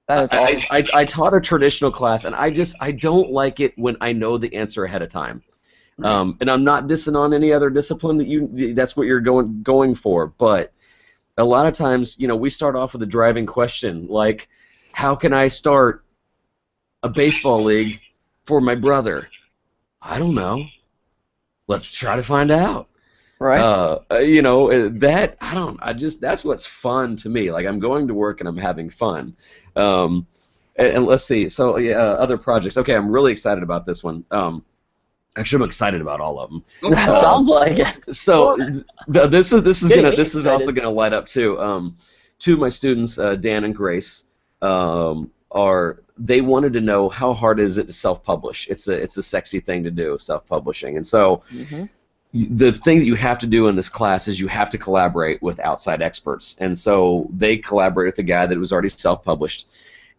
[SPEAKER 2] That is awesome.
[SPEAKER 3] I taught a traditional class, and I don't like it when I know the answer ahead of time. And I'm not dissing on any other discipline that's what you're going for, but a lot of times, we start off with a driving question like, how can I start a baseball league for my brother? I don't know. Let's try to find out.
[SPEAKER 2] Right.
[SPEAKER 3] That's what's fun to me. Like, I'm going to work and I'm having fun. And let's see. So other projects. Okay, I'm really excited about this one. Actually, I'm excited about all of them.
[SPEAKER 2] Sounds like it.
[SPEAKER 3] So this is also gonna light up too. Two of my students, Dan and Grace, they wanted to know how hard is it to self-publish. It's a sexy thing to do, self-publishing, and so the thing that you have to do in this class is you have to collaborate with outside experts, and so they collaborated with a guy that was already self-published.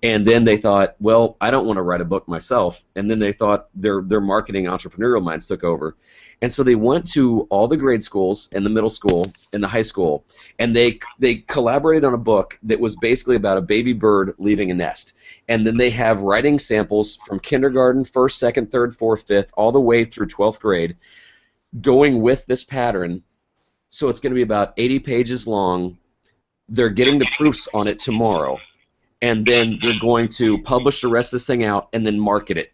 [SPEAKER 3] And then they thought, well, I don't want to write a book myself. And then they thought their marketing entrepreneurial minds took over. And so they went to all the grade schools and the middle school and the high school, and they collaborated on a book that was basically about a baby bird leaving a nest. And then they have writing samples from kindergarten, 1st, 2nd, 3rd, 4th, 5th, all the way through 12th grade, going with this pattern. So it's going to be about 80 pages long. They're getting the proofs on it tomorrow. And then they're going to publish the rest of this thing out and then market it.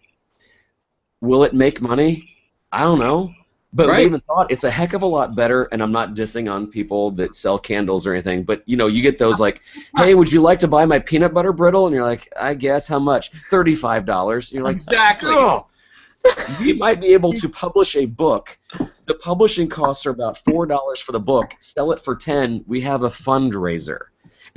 [SPEAKER 3] Will it make money? I don't know. But we even thought it's a heck of a lot better, and I'm not dissing on people that sell candles or anything, but you get those like, hey, would you like to buy my peanut butter brittle? And you're like, I guess, how much? $35. And you're like,
[SPEAKER 1] exactly.
[SPEAKER 3] Oh. We might be able to publish a book. The publishing costs are about $4 for the book. Sell it for $10. We have a fundraiser.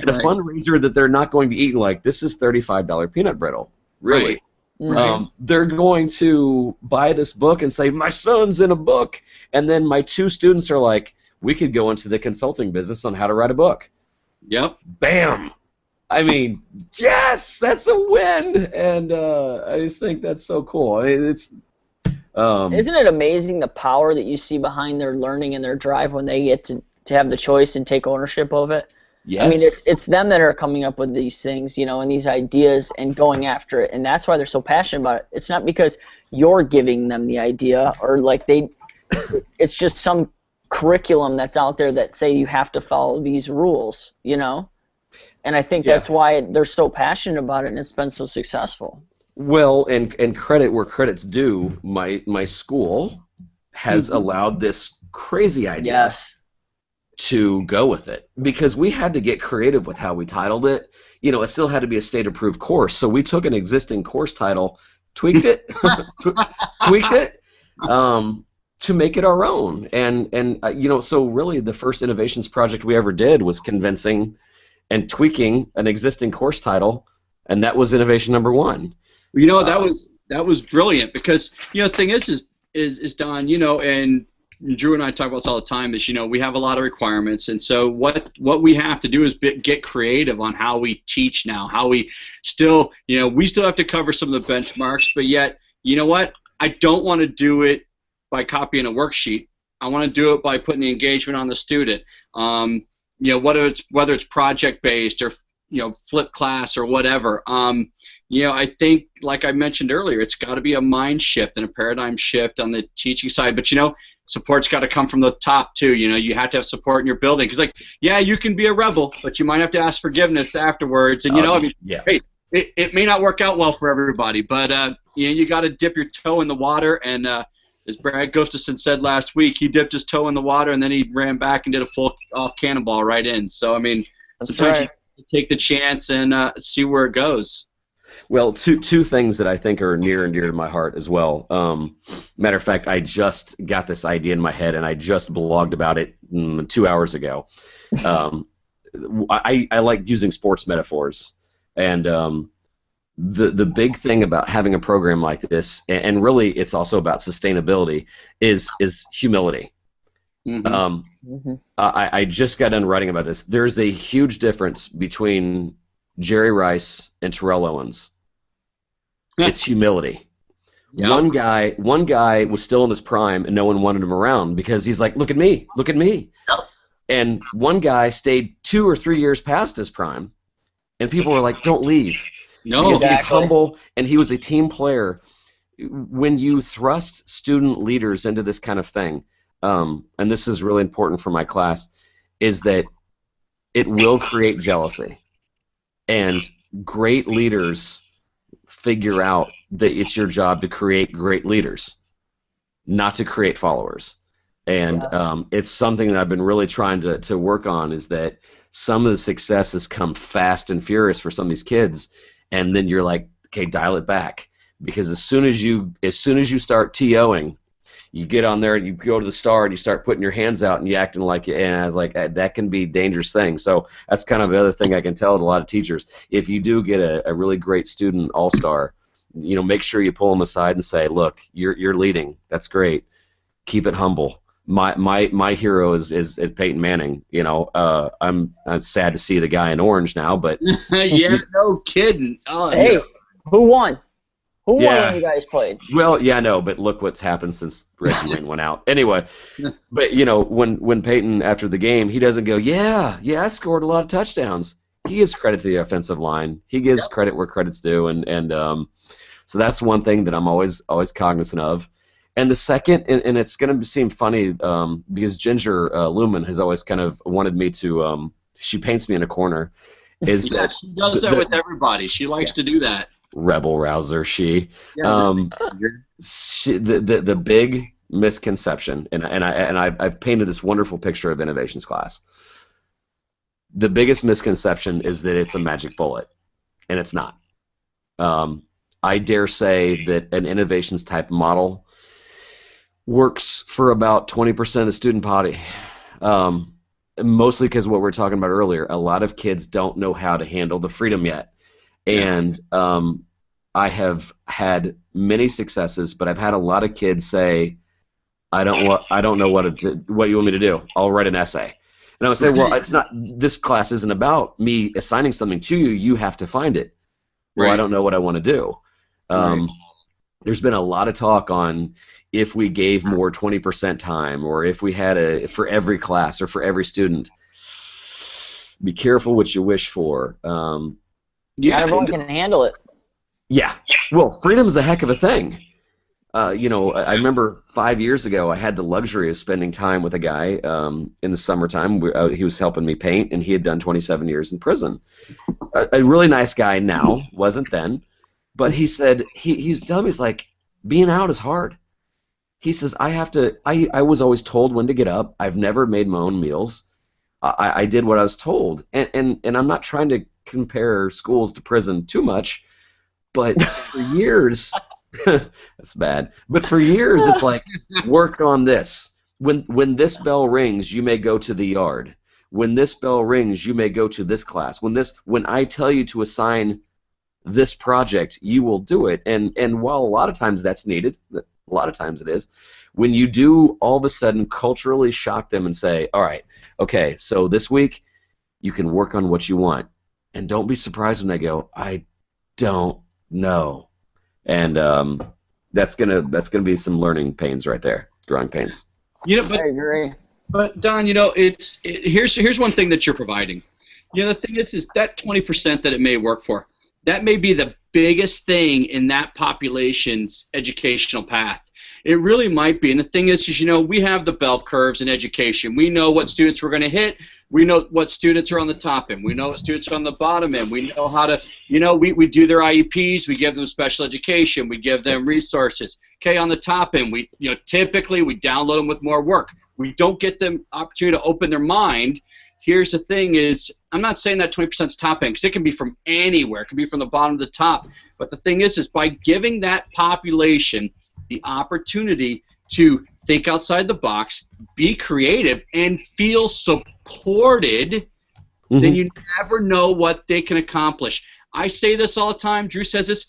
[SPEAKER 3] And a fundraiser that they're not going to eat like, this is $35 peanut brittle. Really.
[SPEAKER 2] Right.
[SPEAKER 3] They're going to buy this book and say, my son's in a book. And then my two students are like, we could go into the consulting business on how to write a book.
[SPEAKER 1] Yep.
[SPEAKER 3] Bam! I mean, yes, that's a win. And I just think that's so cool. I mean, it's...
[SPEAKER 2] Isn't it amazing the power that you see behind their learning and their drive when they get to have the choice and take ownership of it?
[SPEAKER 3] Yes.
[SPEAKER 2] I mean, it's them that are coming up with these things, and these ideas and going after it, and that's why they're so passionate about it. It's not because you're giving them the idea or it's just some curriculum that's out there that say you have to follow these rules, And I think that's why they're so passionate about it, and it's been so successful.
[SPEAKER 3] Well, and credit where credit's due, my school has allowed this crazy idea.
[SPEAKER 2] Yes.
[SPEAKER 3] To go with it, because we had to get creative with how we titled it. It still had to be a state-approved course, so we took an existing course title, tweaked it, to make it our own. And so really the first innovations project we ever did was convincing and tweaking an existing course title, and that was innovation number one.
[SPEAKER 1] That was brilliant, because the thing is Don, and Drew and I talk about this all the time, is we have a lot of requirements, and so what we have to do is get creative on how we teach now, how we still have to cover some of the benchmarks, but yet I don't want to do it by copying a worksheet. I want to do it by putting the engagement on the student. Whether it's project based or flip class or whatever. I think, like I mentioned earlier, it's got to be a mind shift and a paradigm shift on the teaching side. But support's got to come from the top too. You have to have support in your building, because you can be a rebel, but you might have to ask forgiveness afterwards. And hey, it may not work out well for everybody, but you got to dip your toe in the water. And as Brad Gustafson said last week, he dipped his toe in the water and then he ran back and did a full off cannonball right in. So sometimes you take the chance and see where it goes.
[SPEAKER 3] Well, two things that I think are near and dear to my heart as well. Matter of fact, I just got this idea in my head, and I just blogged about it 2 hours ago. I like using sports metaphors. And the big thing about having a program like this, and really it's also about sustainability, is humility. I just got done writing about this. There's a huge difference between Jerry Rice and Terrell Owens. It's humility.
[SPEAKER 1] Yep.
[SPEAKER 3] One guy was still in his prime, and no one wanted him around because he's like, look at me, look at me.
[SPEAKER 1] Yep.
[SPEAKER 3] And one guy stayed 2 or 3 years past his prime, and people were like, don't leave.
[SPEAKER 1] No,
[SPEAKER 3] because
[SPEAKER 2] exactly.
[SPEAKER 3] he's humble and he was a team player. When you thrust student leaders into this kind of thing, and this is really important for my class, is that it will create jealousy. And great leaders figure out that it's your job to create great leaders, not to create followers. And
[SPEAKER 2] Yes.
[SPEAKER 3] It's something that I've been really trying to work on, is that some of the successes come fast and furious for some of these kids, and then you're like, okay, dial it back. Because as soon as you start TOing, you get on there and you go to the star and you start putting your hands out and you acting like, and I was like, that can be a dangerous thing. So that's kind of the other thing I can tell to a lot of teachers. If you do get a really great student all-star, make sure you pull them aside and say, look, you're leading. That's great. Keep it humble. My hero is Peyton Manning. I'm sad to see the guy in orange now, but
[SPEAKER 1] yeah, no kidding. Oh,
[SPEAKER 2] Hey, who won? Who won
[SPEAKER 3] Yeah.
[SPEAKER 2] when you guys played?
[SPEAKER 3] well, yeah, no, but look what's happened since Reggie Wayne went out. Anyway, but when Peyton after the game, he doesn't go, yeah, I scored a lot of touchdowns. He gives credit to the offensive line. He gives credit where credit's due, and so that's one thing that I'm always cognizant of. And the second, and it's going to seem funny because Ginger Lumen has always kind of wanted me to, she paints me in a corner, is
[SPEAKER 1] yeah,
[SPEAKER 3] that
[SPEAKER 1] she does that with everybody. She likes to do that.
[SPEAKER 3] rebel rouser, she.
[SPEAKER 1] Yeah,
[SPEAKER 3] The big misconception, and I've painted this wonderful picture of innovations class. The biggest misconception is that it's a magic bullet, and it's not. I dare say that an innovations type model works for about 20% of the student body. Mostly because what we were talking about earlier, a lot of kids don't know how to handle the freedom yet. And I have had many successes, but I've had a lot of kids say, I don't know what you want me to do. I'll write an essay. And I would say, well, it's not. This class isn't about me assigning something to you. You have to find it. Well, I
[SPEAKER 1] Right.
[SPEAKER 3] don't know what I want to do.
[SPEAKER 1] Right.
[SPEAKER 3] There's been a lot of talk on if we gave more 20% time, or if we had for every class or for every student. Be careful what you wish for.
[SPEAKER 2] Not
[SPEAKER 1] Yeah,
[SPEAKER 2] everyone can handle it.
[SPEAKER 3] Yeah. Well, freedom is a heck of a thing. I remember 5 years ago I had the luxury of spending time with a guy in the summertime. He was helping me paint, and he had done 27 years in prison. A really nice guy now, wasn't then. But he said, he's telling me, he's like, being out is hard. He says, I was always told when to get up. I've never made my own meals. I did what I was told. And I'm not trying to compare schools to prison too much, but for years, that's bad. But for years, it's like, work on this. When this bell rings, you may go to the yard. When this bell rings, you may go to this class. When I tell you to assign this project, you will do it. And while a lot of times that's needed, a lot of times it is, when you do all of a sudden culturally shock them and say, all right, okay, so this week you can work on what you want. And don't be surprised when they go, I don't know. And that's gonna be some learning pains right there, growing pains.
[SPEAKER 1] but
[SPEAKER 2] I agree.
[SPEAKER 1] But Don, here's one thing that you're providing. The thing is that 20% that it may work for, that may be the biggest thing in that population's educational path. It really might be. And the thing is we have the bell curves in education. We know what students we're going to hit. We know what students are on the top end. We know what students are on the bottom end. We know how to, we do their IEPs. We give them special education. We give them resources. Okay, on the top end, typically we download them with more work. We don't get them opportunity to open their mind. Here's the thing is, I'm not saying that 20% is top end, because it can be from anywhere. It can be from the bottom to the top. But the thing is by giving that population the opportunity to think outside the box, be creative, and feel supported, then you never know what they can accomplish. I say this all the time. Drew says this.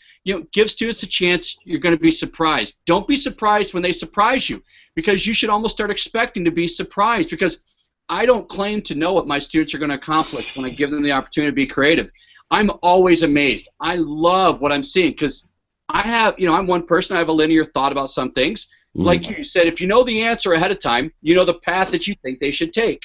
[SPEAKER 1] Give students a chance. You're going to be surprised. Don't be surprised when they surprise you, because you should almost start expecting to be surprised, because I don't claim to know what my students are going to accomplish when I give them the opportunity to be creative. I'm always amazed. I love what I'm seeing, because I have, I'm one person. I have a linear thought about some things. Like you said, if you know the answer ahead of time, you know the path that you think they should take.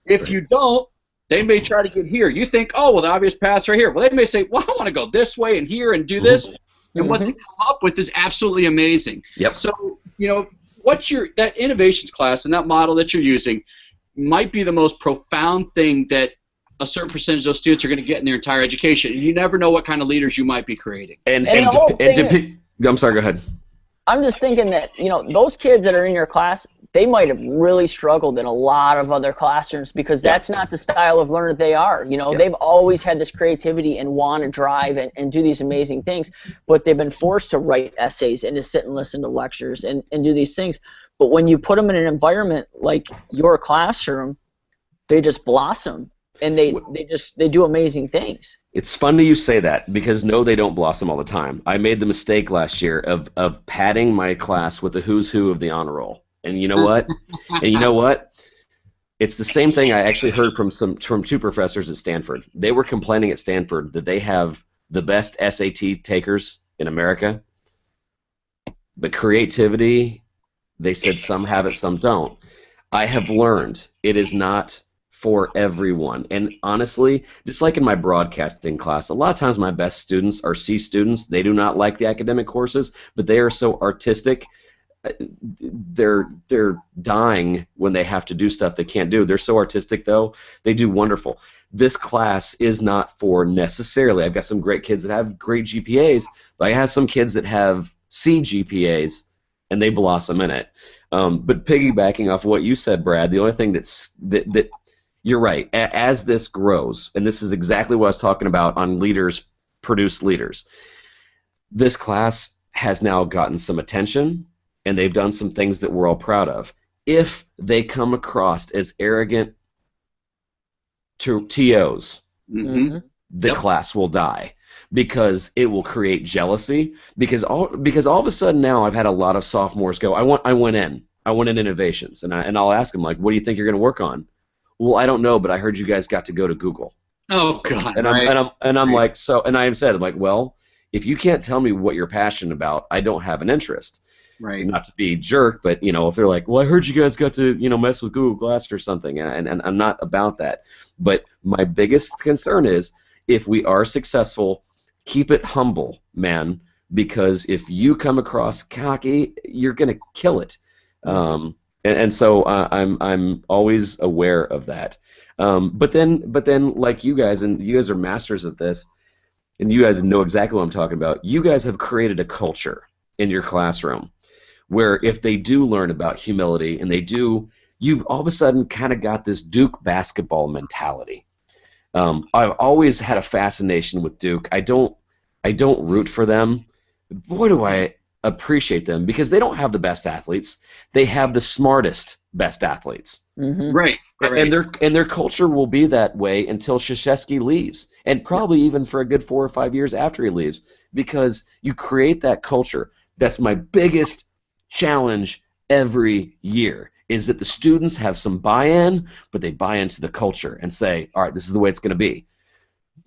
[SPEAKER 1] If you don't, they may try to get here. You think, oh, well, the obvious path's right here. Well, they may say, well, I want to go this way and here and do this. And what they come up with is absolutely amazing.
[SPEAKER 3] Yep.
[SPEAKER 1] So, what's that innovations class and that model that you're using might be the most profound thing that a certain percentage of those students are going to get in their entire education. And you never know what kind of leaders you might be creating.
[SPEAKER 3] I'm sorry, go ahead.
[SPEAKER 2] I'm just thinking that, those kids that are in your class, they might have really struggled in a lot of other classrooms, because that's not the style of learner they are. They've always had this creativity and want to drive and do these amazing things, but they've been forced to write essays and to sit and listen to lectures and do these things. But when you put them in an environment like your classroom, they just blossom. And they do amazing things.
[SPEAKER 3] It's funny you say that, because no, they don't blossom all the time. I made the mistake last year of padding my class with the who's who of the honor roll. And you know what? It's the same thing I actually heard from two professors at Stanford. They were complaining at Stanford that they have the best SAT takers in America. But creativity, they said some have it, some don't. I have learned it is not for everyone. And honestly, just like in my broadcasting class, a lot of times my best students are C students. They do not like the academic courses, but they are so artistic. They're dying when they have to do stuff they can't do. They're so artistic, though. They do wonderful. This class is not for necessarily. I've got some great kids that have great GPAs, but I have some kids that have C GPAs, and they blossom in it. But piggybacking off what you said, Brad, the only thing that you're right. As this grows, and this is exactly what I was talking about on leaders produce leaders, this class has now gotten some attention, and they've done some things that we're all proud of. If they come across as arrogant TOs, the class will die, because it will create jealousy. Because all of a sudden now I've had a lot of sophomores go, I went in innovations, and I'll ask them, like, what do you think you're going to work on? Well, I don't know, but I heard you guys got to go to Google.
[SPEAKER 1] Oh God!
[SPEAKER 3] And I'm like, so, and I have said, like, well, if you can't tell me what you're passionate about, I don't have an interest.
[SPEAKER 1] Right.
[SPEAKER 3] Not to be a jerk, but if they're like, well, I heard you guys got to mess with Google Glass or something, and I'm not about that. But my biggest concern is, if we are successful, keep it humble, man, because if you come across cocky, you're gonna kill it. And so I'm always aware of that. But then, like you guys, and you guys are masters of this, and you guys know exactly what I'm talking about. You guys have created a culture in your classroom where if they do learn about humility, and you've all of a sudden kind of got this Duke basketball mentality. I've always had a fascination with Duke. I don't root for them. Boy, do I appreciate them, because they don't have the best athletes. They have the smartest best athletes.
[SPEAKER 1] Right.
[SPEAKER 3] And their culture will be that way until Krzyzewski leaves, and probably even for a good 4 or 5 years after he leaves, because you create that culture. That's my biggest challenge every year, is that the students have some buy-in, but they buy into the culture and say, all right, this is the way it's going to be.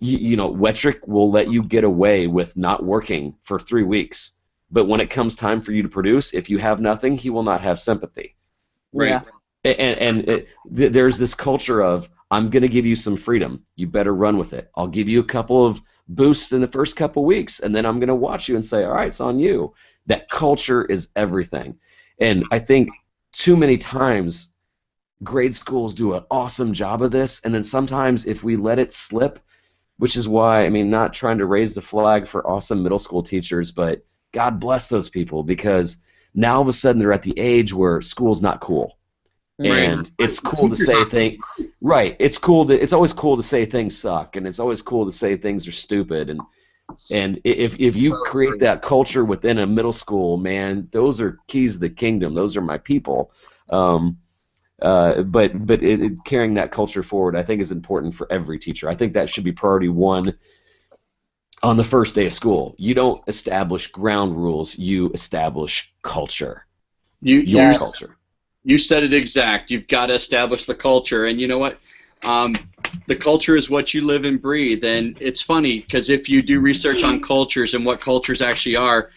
[SPEAKER 3] Wettrick will let you get away with not working for 3 weeks. But when it comes time for you to produce, if you have nothing, he will not have sympathy.
[SPEAKER 1] Right.
[SPEAKER 3] And there's this culture of, I'm going to give you some freedom. You better run with it. I'll give you a couple of boosts in the first couple weeks, and then I'm going to watch you and say, all right, it's on you. That culture is everything. And I think too many times grade schools do an awesome job of this, and then sometimes if we let it slip, which is why, not trying to raise the flag for awesome middle school teachers, but God bless those people, because now all of a sudden they're at the age where school's not cool.
[SPEAKER 1] Right.
[SPEAKER 3] And it's cool to say things. Right. It's always cool to say things suck, and it's always cool to say things are stupid. And if you create that culture within a middle school, man, those are keys to the kingdom. Those are my people. But carrying that culture forward, I think, is important for every teacher. I think that should be priority one. on the first day of school. You don't establish ground rules. You establish culture. Your
[SPEAKER 2] Yes.
[SPEAKER 3] culture.
[SPEAKER 1] You said it exact. You've got to establish the culture, and you know what? The culture is what you live and breathe. And it's funny because if you do research on cultures and what cultures actually are,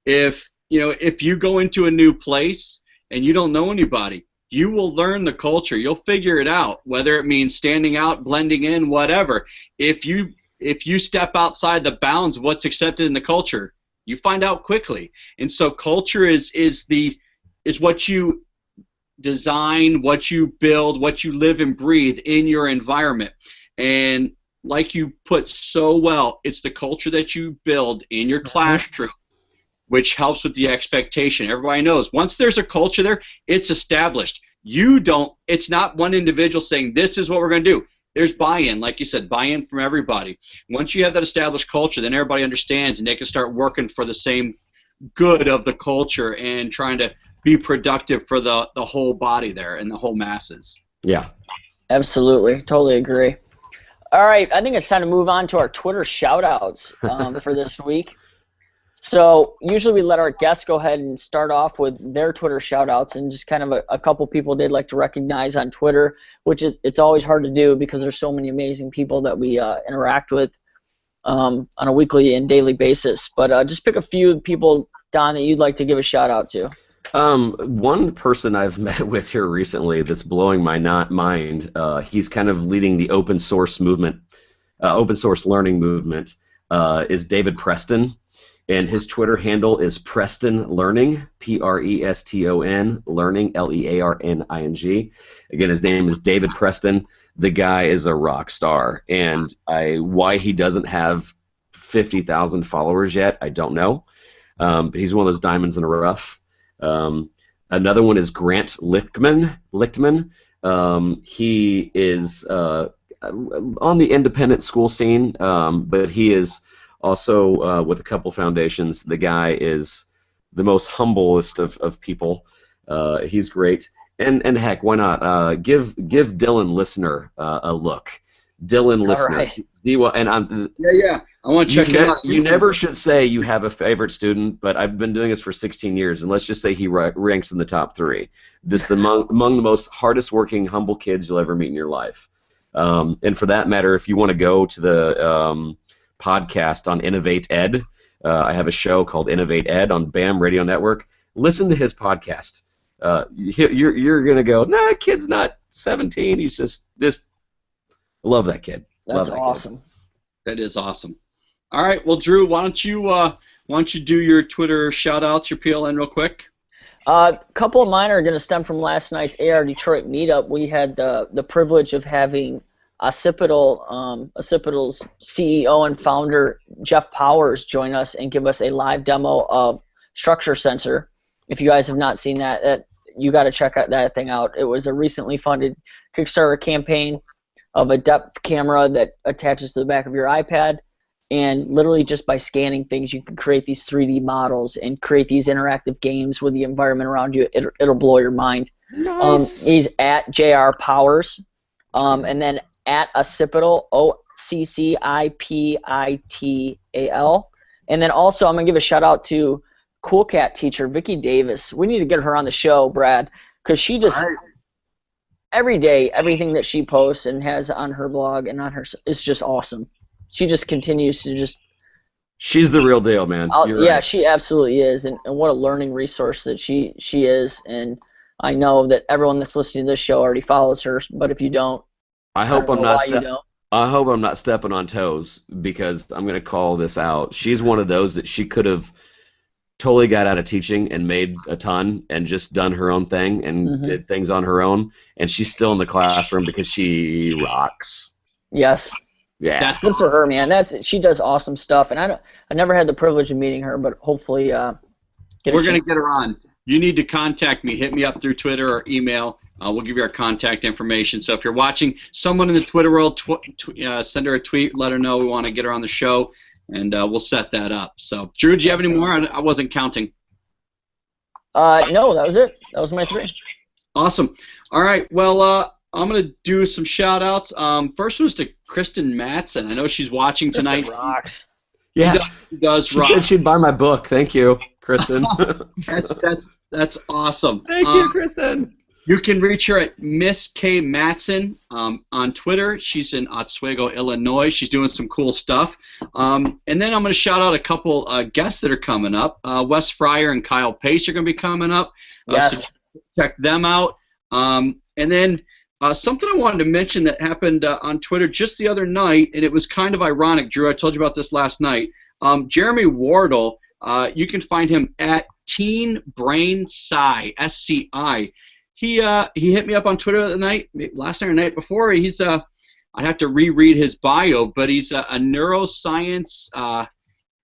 [SPEAKER 1] if you go into a new place and you don't know anybody, you will learn the culture. You'll figure it out, whether it means standing out, blending in, whatever. If you step outside the bounds of what's accepted in the culture, you find out quickly. And so culture is what you design, what you build, what you live and breathe in your environment. And like you put so well, it's the culture that you build in your classroom, which helps with the expectation. Everybody knows once there's a culture there, it's established. It's not one individual saying this is what we're going to do. There's buy-in, like you said, buy-in from everybody. Once you have that established culture, then everybody understands and they can start working for the same good of the culture and trying to be productive for the whole body there and the whole masses.
[SPEAKER 3] Yeah.
[SPEAKER 2] Absolutely. Totally agree. All right. I think it's time to move on to our Twitter shout-outs for this week. So usually we let our guests go ahead and start off with their Twitter shout-outs, and just kind of a couple people they'd like to recognize on Twitter, which it's always hard to do because there's so many amazing people that we interact with on a weekly and daily basis. But just pick a few people, Don, that you'd like to give a shout-out to.
[SPEAKER 3] One person I've met with here recently that's blowing my mind, he's kind of leading the open source movement, open source learning movement, is David Preston. And his Twitter handle is Preston Learning, Preston Learning, Learning. Again, his name is David Preston. The guy is a rock star, and why he doesn't have 50,000 followers yet, I don't know. But he's one of those diamonds in the rough. Another one is Grant Lichtman. He is on the independent school scene, but he is also with a couple foundations. The guy is the most humblest of people. He's great. And heck, why not? Give Dylan Listener a look. Dylan Listener.
[SPEAKER 2] Right.
[SPEAKER 1] Yeah. I want to check it out.
[SPEAKER 3] You never should say you have a favorite student, but I've been doing this for 16 years, and let's just say he ranks in the top 3. This among the most hardest working, humble kids you'll ever meet in your life. And for that matter, if you want to go to the podcast on Innovate Ed, I have a show called Innovate Ed on BAM Radio Network. Listen to his podcast. You're gonna go, nah, kid's not 17. He's just love that kid.
[SPEAKER 2] That's awesome.
[SPEAKER 1] That is awesome. All right, well, Drew, why don't you do your Twitter shout-outs, your PLN real quick?
[SPEAKER 2] A couple of mine are going to stem from last night's AR Detroit meetup. We had the privilege of having Occipital's CEO and founder, Jeff Powers, join us and give us a live demo of Structure Sensor. If you guys have not seen that you got to check that thing out. It was a recently funded Kickstarter campaign of a depth camera that attaches to the back of your iPad, and literally just by scanning things you can create these 3D models and create these interactive games with the environment around you. It'll blow your mind.
[SPEAKER 3] Nice.
[SPEAKER 2] He's at JR Powers, and then at Occipital, OCCIPITAL. And then also I'm going to give a shout out to Cool Cat teacher Vicki Davis. We need to get her on the show, Brad, because she just every day, everything that she posts and has on her blog and on her is just awesome. She just continues to just...
[SPEAKER 3] She's the real deal, man.
[SPEAKER 2] Yeah, right. She absolutely is, and what a learning resource that she is. And I know that everyone that's listening to this show already follows her, but if you don't,
[SPEAKER 3] I hope I'm not stepping on toes, because I'm going to call this out. She's one of those that she could have totally got out of teaching and made a ton and just done her own thing and did things on her own, and she's still in the classroom because she rocks.
[SPEAKER 2] Yes.
[SPEAKER 3] Yeah.
[SPEAKER 2] That's good for her, man. She does awesome stuff, and I never had the privilege of meeting her, but hopefully we're
[SPEAKER 1] going to get her on. You need to contact me. Hit me up through Twitter or email. We'll give you our contact information. So if you're watching someone in the Twitter world, send her a tweet. Let her know we want to get her on the show, and we'll set that up. So, Drew, do you have any more? I wasn't counting.
[SPEAKER 2] No, that was it. That was my 3.
[SPEAKER 1] Awesome. All right. Well, I'm going to do some shout-outs. First one's to Kristen Matson. I know she's watching tonight.
[SPEAKER 2] Rocks.
[SPEAKER 3] Yeah.
[SPEAKER 1] He does
[SPEAKER 3] She
[SPEAKER 1] rock.
[SPEAKER 3] said she'd buy my book. Thank you, Kristen.
[SPEAKER 1] That's awesome.
[SPEAKER 3] Thank you, Kristen.
[SPEAKER 1] You can reach her at Miss K Matson on Twitter. She's in Oswego, Illinois. She's doing some cool stuff. And then I'm going to shout out a couple guests that are coming up. Wes Fryer and Kyle Pace are going to be coming up.
[SPEAKER 2] Yes.
[SPEAKER 1] So check them out. And then something I wanted to mention that happened on Twitter just the other night, and it was kind of ironic, Drew. I told you about this last night. Jeremy Wardle, you can find him at Teen Brain Sci, SCI. He hit me up on Twitter last night or the night before. He's I'd have to reread his bio, but he's a neuroscience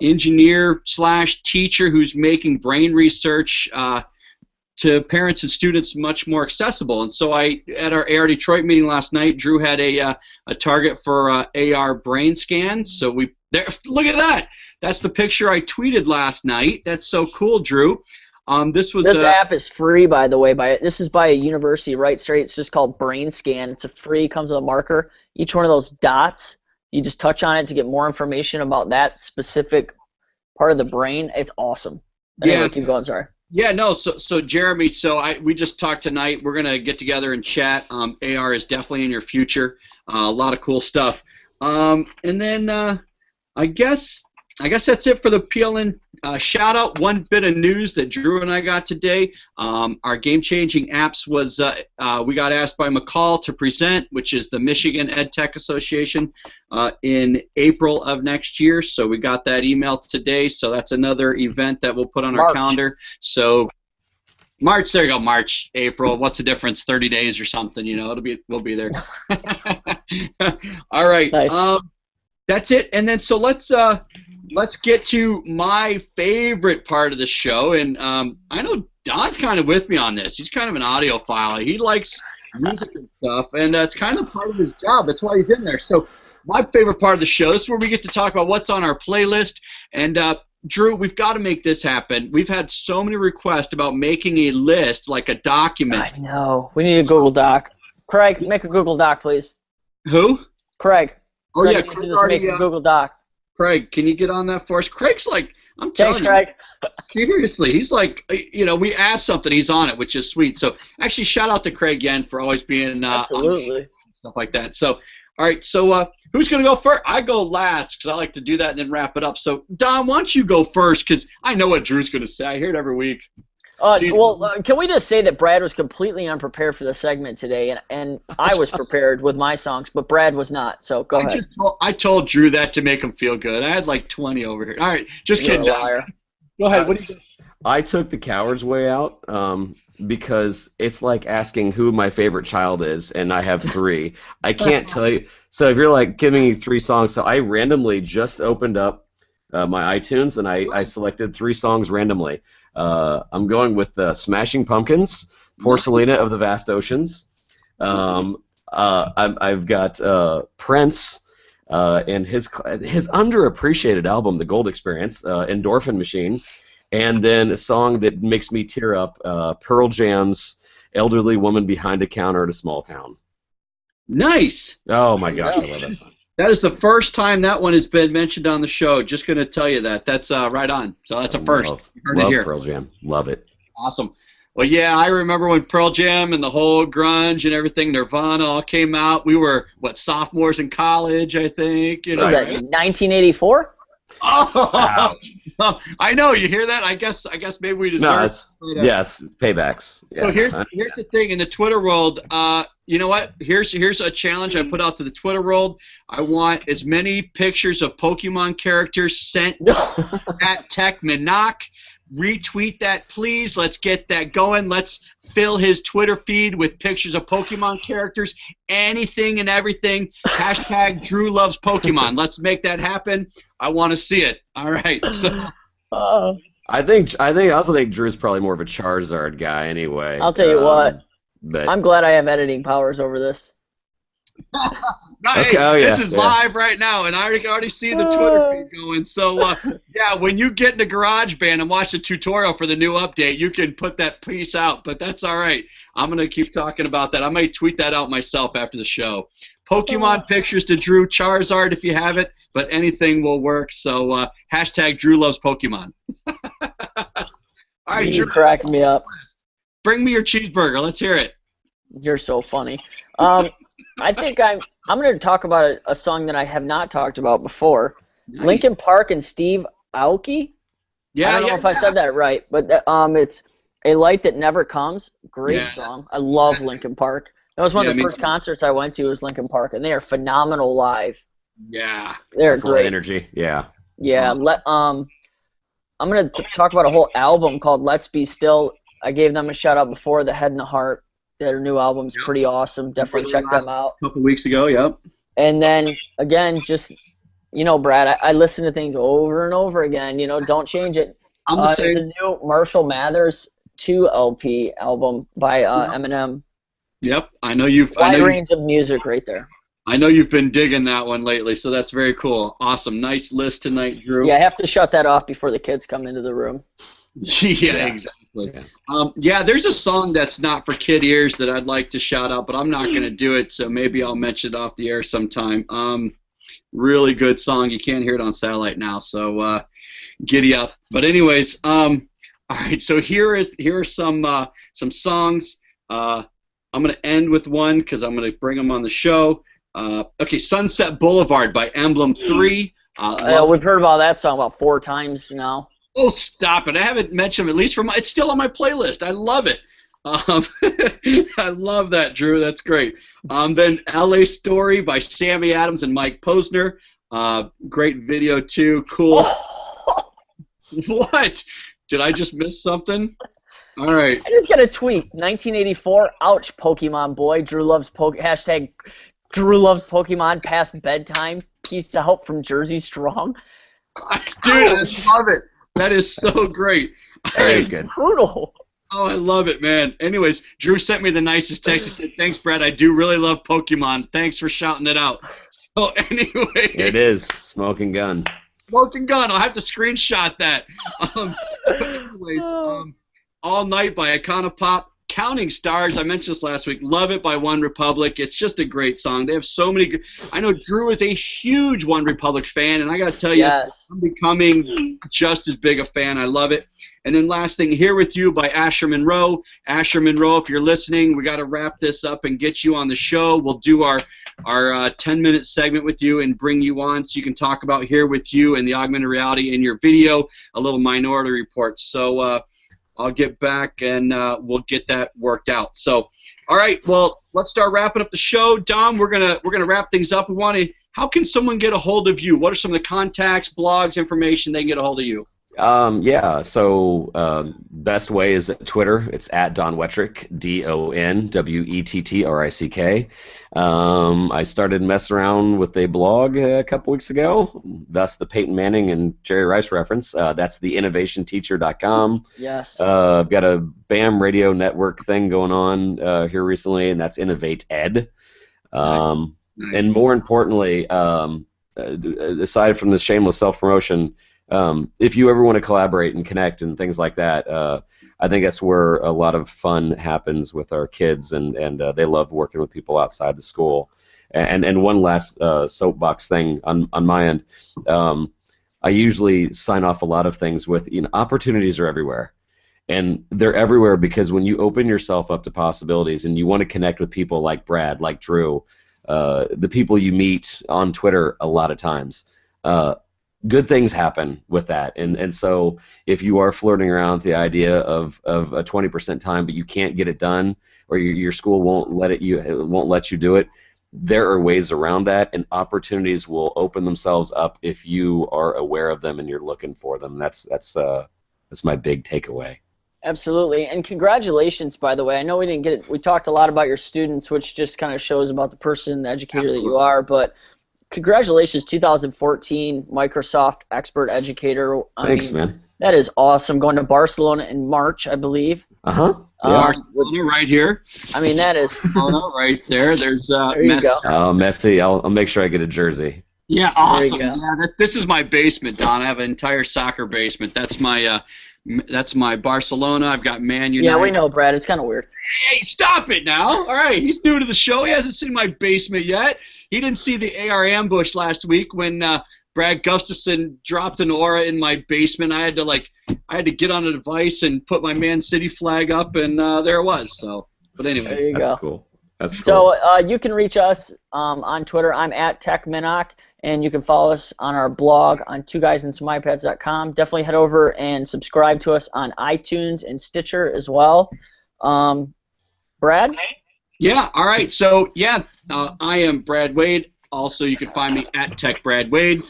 [SPEAKER 1] engineer / teacher who's making brain research to parents and students much more accessible. And so at our AR Detroit meeting last night, Drew had a target for AR brain scans. So look at that. That's the picture I tweeted last night. That's so cool, Drew. This
[SPEAKER 2] app is free, by the way. This is by a university, right straight. It's just called Brain Scan. It's comes with a marker. Each one of those dots, you just touch on it to get more information about that specific part of the brain. It's awesome. Anyway, keep going. Sorry.
[SPEAKER 1] Yeah, no. So Jeremy, we just talked tonight. We're gonna get together and chat. AR is definitely in your future. A lot of cool stuff. And then I guess that's it for the PLN shout out. One bit of news that Drew and I got today. Our game-changing apps was we got asked by McCall to present, which is the Michigan Ed Tech Association, in April of next year. So we got that email today. So that's another event that we'll put on our calendar. So March, there you go. March, April. What's the difference? 30 days or something. We'll be there. All right.
[SPEAKER 2] Nice.
[SPEAKER 1] That's it. And then let's get to my favorite part of the show. And I know Don's kind of with me on this. He's kind of an audiophile. He likes music and stuff, and it's kind of part of his job. That's why he's in there. So my favorite part of the show is where we get to talk about what's on our playlist. And Drew, we've got to make this happen. We've had so many requests about making a list, like a document.
[SPEAKER 2] I know. We need a Google Doc. Craig, make a Google Doc, please.
[SPEAKER 1] Who?
[SPEAKER 2] Craig.
[SPEAKER 1] Oh,
[SPEAKER 2] Craig,
[SPEAKER 1] yeah.
[SPEAKER 2] Craig just make a Google Doc.
[SPEAKER 1] Craig, can you get on that for us? Craig's like, I'm telling you.
[SPEAKER 2] Thanks, Craig.
[SPEAKER 1] Seriously, he's like, we asked something, he's on it, which is sweet. So actually, shout out to Craig again for always being
[SPEAKER 2] absolutely
[SPEAKER 1] stuff like that. So, all right, so who's going to go first? I go last because I like to do that and then wrap it up. So, Don, why don't you go first because I know what Drew's going to say. I hear it every week.
[SPEAKER 2] Can we just say that Brad was completely unprepared for the segment today, and I was prepared with my songs, but Brad was not. So go ahead.
[SPEAKER 1] I told Drew that to make him feel good. I had like 20 over here. All right, just kidding.
[SPEAKER 2] You're a liar.
[SPEAKER 1] Go ahead. What do you?
[SPEAKER 3] I took the coward's way out because it's like asking who my favorite child is, and I have 3. I can't tell you. So if you're like giving me 3 songs, so I randomly just opened up my iTunes and I selected 3 songs randomly. I'm going with Smashing Pumpkins, Porcelina of the Vast Oceans. I've got Prince and his underappreciated album, The Gold Experience, Endorphin Machine, and then a song that makes me tear up, Pearl Jam's Elderly Woman Behind a Counter at a Small Town.
[SPEAKER 1] Nice.
[SPEAKER 3] Oh my gosh, I love that song.
[SPEAKER 1] That is the first time that one has been mentioned on the show. Just going to tell you that. That's right on. So that's a first.
[SPEAKER 3] Love Pearl Jam. Love it.
[SPEAKER 1] Awesome. Well, yeah, I remember when Pearl Jam and the whole grunge and everything, Nirvana all came out. We were, sophomores in college, I think.
[SPEAKER 2] Was that 1984?
[SPEAKER 1] Oh, I know. You hear that? I guess maybe we deserve.
[SPEAKER 3] No, it's paybacks. Yeah.
[SPEAKER 1] So here's the thing in the Twitter world. You know what? Here's a challenge I put out to the Twitter world. I want as many pictures of Pokemon characters sent at Tech Minach. Retweet that, please. Let's get that going. Let's fill his Twitter feed with pictures of Pokemon characters. Anything and everything. Hashtag Drew loves Pokemon. Let's make that happen. I want to see it. All right. So.
[SPEAKER 3] I also think Drew's probably more of a Charizard guy anyway.
[SPEAKER 2] I'll tell you what.
[SPEAKER 3] But
[SPEAKER 2] I'm glad I have editing powers over this.
[SPEAKER 1] No,
[SPEAKER 3] okay,
[SPEAKER 1] hey, this is live right now, and I already see the Twitter feed going. So, yeah, when you get into GarageBand and watch the tutorial for the new update, you can put that piece out, but that's all right. I'm going to keep talking about that. I might tweet that out myself after the show. Pokemon pictures to Drew, Charizard if you have it, but anything will work. So hashtag Drew loves Pokemon. All right,
[SPEAKER 2] You
[SPEAKER 1] Drew,
[SPEAKER 2] crack me up.
[SPEAKER 1] bring me your cheeseburger. Let's hear it.
[SPEAKER 2] You're so funny. I think I'm going to talk about a song that I have not talked about before.
[SPEAKER 1] Nice.
[SPEAKER 2] Linkin Park and Steve Aoki.
[SPEAKER 1] Yeah,
[SPEAKER 2] I don't know if I said that right, but it's A Light That Never Comes. Great song. I love Linkin Park. That was one of the first concerts I went to was Linkin Park, and they are phenomenal live.
[SPEAKER 1] Yeah.
[SPEAKER 2] They're
[SPEAKER 3] That's a lot
[SPEAKER 2] great.
[SPEAKER 3] of energy. Yeah.
[SPEAKER 2] Yeah.
[SPEAKER 1] Awesome.
[SPEAKER 2] I'm going to talk about a whole album called Let's Be Still. I gave them a shout out before, The Head and the Heart. Their new album's pretty awesome. Definitely check them out.
[SPEAKER 1] A couple weeks ago, yep.
[SPEAKER 2] And then, again, just, Brad, I listen to things over and over again. Don't change it.
[SPEAKER 1] I'm the same.
[SPEAKER 2] There's a new Marshall Mathers 2 LP album by Eminem.
[SPEAKER 1] Yep, I know you've.
[SPEAKER 2] Wide range of music right there.
[SPEAKER 1] I know you've been digging that one lately, so that's very cool. Awesome, nice list tonight, Drew.
[SPEAKER 2] Yeah, I have to shut that off before the kids come into the room.
[SPEAKER 1] Yeah, exactly. Yeah, there's a song that's not for kid ears that I'd like to shout out, but I'm not going to do it, so maybe I'll mention it off the air sometime. Really good song. You can't hear it on satellite now, so giddy up. But anyways, all right. So here are some songs. I'm going to end with one because I'm going to bring them on the show. Okay, Sunset Boulevard by Emblem 3.
[SPEAKER 2] We've heard about that song about 4 times now.
[SPEAKER 1] Oh, stop it. I haven't mentioned them, at least it's still on my playlist. I love it. I love that, Drew. That's great. Then LA Story by Sammy Adams and Mike Posner. Great video, too. Cool. What? Did I just miss something? All right.
[SPEAKER 2] I just got a tweet. 1984. Ouch, Pokemon boy. Drew loves hashtag Drew loves Pokemon past bedtime. Peace out from Jersey Strong.
[SPEAKER 1] Dude, I love it. That is so great.
[SPEAKER 3] That is good.
[SPEAKER 2] Brutal.
[SPEAKER 1] Oh, I love it, man. Anyways, Drew sent me the nicest text. He said, "Thanks, Brad. I do really love Pokemon. Thanks for shouting it out." So anyway.
[SPEAKER 3] Here it is. Smoking gun.
[SPEAKER 1] Smoking gun. I'll have to screenshot that. But anyways, All Night by Iconopop. Counting Stars, I mentioned this last week. Love It by One Republic. It's just a great song. They have so many. I know Drew is a huge One Republic fan, and I got to tell you, I'm becoming just as big a fan. I love it. And then last thing, Here With You by Asher Monroe. Asher Monroe, if you're listening, we got to wrap this up and get you on the show. We'll do our 10-minute segment with you and bring you on so you can talk about Here With You and the augmented reality in your video, a little Minority Report. So I'll get back and we'll get that worked out. So, all right, well, let's start wrapping up the show. Dom, we're gonna wrap things up. How can someone get a hold of you? What are some of the contacts, blogs, information they can get a hold of you?
[SPEAKER 3] Best way is at Twitter. It's at Don Wettrick, DonWettrick. I started messing around with a blog a couple weeks ago, thus the Peyton Manning and Jerry Rice reference. That's theinnovationteacher.com.
[SPEAKER 2] Yes.
[SPEAKER 3] I've got a BAM radio network thing going on here recently, and that's Innovate Ed.
[SPEAKER 1] Nice.
[SPEAKER 3] And more importantly, aside from the shameless self-promotion, if you ever want to collaborate and connect and things like that, I think that's where a lot of fun happens with our kids, and they love working with people outside the school. And one last soapbox thing on my end, I usually sign off a lot of things with, opportunities are everywhere. And they're everywhere because when you open yourself up to possibilities and you want to connect with people like Brad, like Drew, the people you meet on Twitter a lot of times, good things happen with that. And so if you are flirting around with the idea of a 20% time but you can't get it done, or your school won't let you do it, there are ways around that, and opportunities will open themselves up if you are aware of them and you're looking for them. That's my big takeaway.
[SPEAKER 2] Absolutely, and congratulations, by the way. I know we didn't get it. We talked a lot about your students, which just kind of shows about the person, the educator that you are, but congratulations, 2014 Microsoft Expert Educator.
[SPEAKER 3] Thanks, man.
[SPEAKER 2] That is awesome. Going to Barcelona in March, I believe.
[SPEAKER 3] Yeah.
[SPEAKER 1] Barcelona right here.
[SPEAKER 2] I mean, that is.
[SPEAKER 1] Barcelona right there. There's
[SPEAKER 2] there you
[SPEAKER 1] Messi.
[SPEAKER 2] go.
[SPEAKER 3] Oh, Messi. I'll make sure I get a jersey.
[SPEAKER 1] Yeah, awesome.
[SPEAKER 2] There you go.
[SPEAKER 1] Yeah, this is my basement, Don. I have an entire soccer basement. That's my Barcelona. I've got Man United.
[SPEAKER 2] Yeah, we know, Brad. It's kind of weird.
[SPEAKER 1] Hey, stop it now. All right, he's new to the show. He hasn't seen my basement yet. he didn't see the AR ambush last week when Brad Gustafson dropped an aura in my basement. I had to get on a device and put my Man City flag up, and there it was. So, but anyways,
[SPEAKER 2] there you go.
[SPEAKER 3] That's cool. That's cool.
[SPEAKER 2] So you can reach us on Twitter. I'm at TechMinoc, and you can follow us on our blog on twoguysandsomeipads.com. Definitely head over and subscribe to us on iTunes and Stitcher as well. Brad?
[SPEAKER 1] Yeah, all right. So, yeah, I am Brad Wade. Also, you can find me at TechBradWade.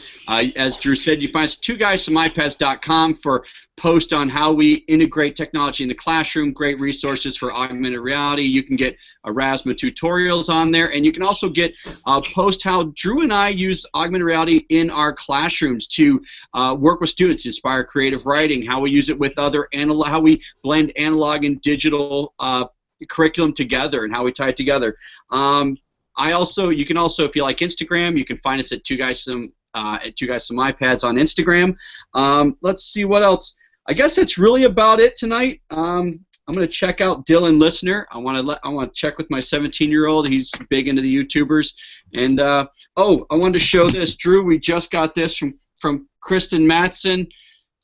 [SPEAKER 1] As Drew said, you find us at twoguysomeIPads.com for posts on how we integrate technology in the classroom, great resources for augmented reality. You can get Erasmus tutorials on there, and you can also get post how Drew and I use augmented reality in our classrooms to work with students, inspire creative writing, how we use it with other how we blend analog and digital curriculum together and how we tie it together. You can also, if you like Instagram, you can find us at Two Guys Some iPads on Instagram. Let's see what else. I guess that's really about it tonight. I'm going to check out Dylan Listener. I want to check with my 17-year-old. He's big into the YouTubers. And I wanted to show this, Drew. We just got this from Kristen Matson.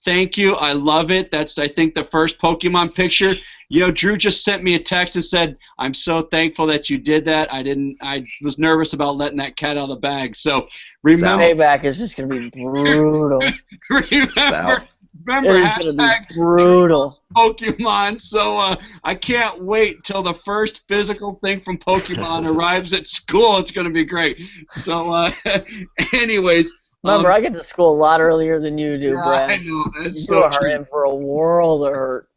[SPEAKER 1] Thank you. I love it. That's, I think, the first Pokemon picture. You know, Drew just sent me a text and said, "I'm so thankful that you did that. I was nervous about letting that cat out of the bag." So remember,
[SPEAKER 2] payback is just gonna be brutal.
[SPEAKER 1] remember hashtag
[SPEAKER 2] brutal
[SPEAKER 1] Pokemon. So I can't wait till the first physical thing from Pokemon arrives at school. It's gonna be great. So anyways.
[SPEAKER 2] Remember, I get to school a lot earlier than you do, Brad.
[SPEAKER 1] I know. That's
[SPEAKER 2] you
[SPEAKER 1] so
[SPEAKER 2] are
[SPEAKER 1] true.
[SPEAKER 2] in for a world of hurt.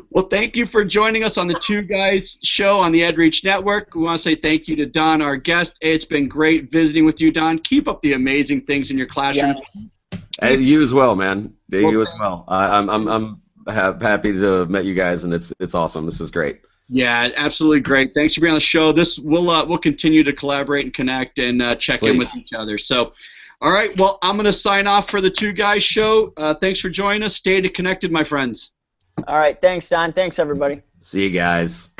[SPEAKER 1] Well, thank you for joining us on the Two Guys show on the EdReach Network. We want to say thank you to Don, our guest. It's been great visiting with you, Don. Keep up the amazing things in your classroom.
[SPEAKER 2] Yes.
[SPEAKER 3] And you as well, man. You as well. I'm happy to have met you guys, and it's awesome. This is great.
[SPEAKER 1] Yeah, absolutely great. Thanks for being on the show. We'll continue to collaborate and connect and check in with each other. So. All right, well, I'm going to sign off for the Two Guys show. Thanks for joining us. Stay connected, my friends.
[SPEAKER 2] All right, thanks, Don. Thanks, everybody.
[SPEAKER 3] See you guys.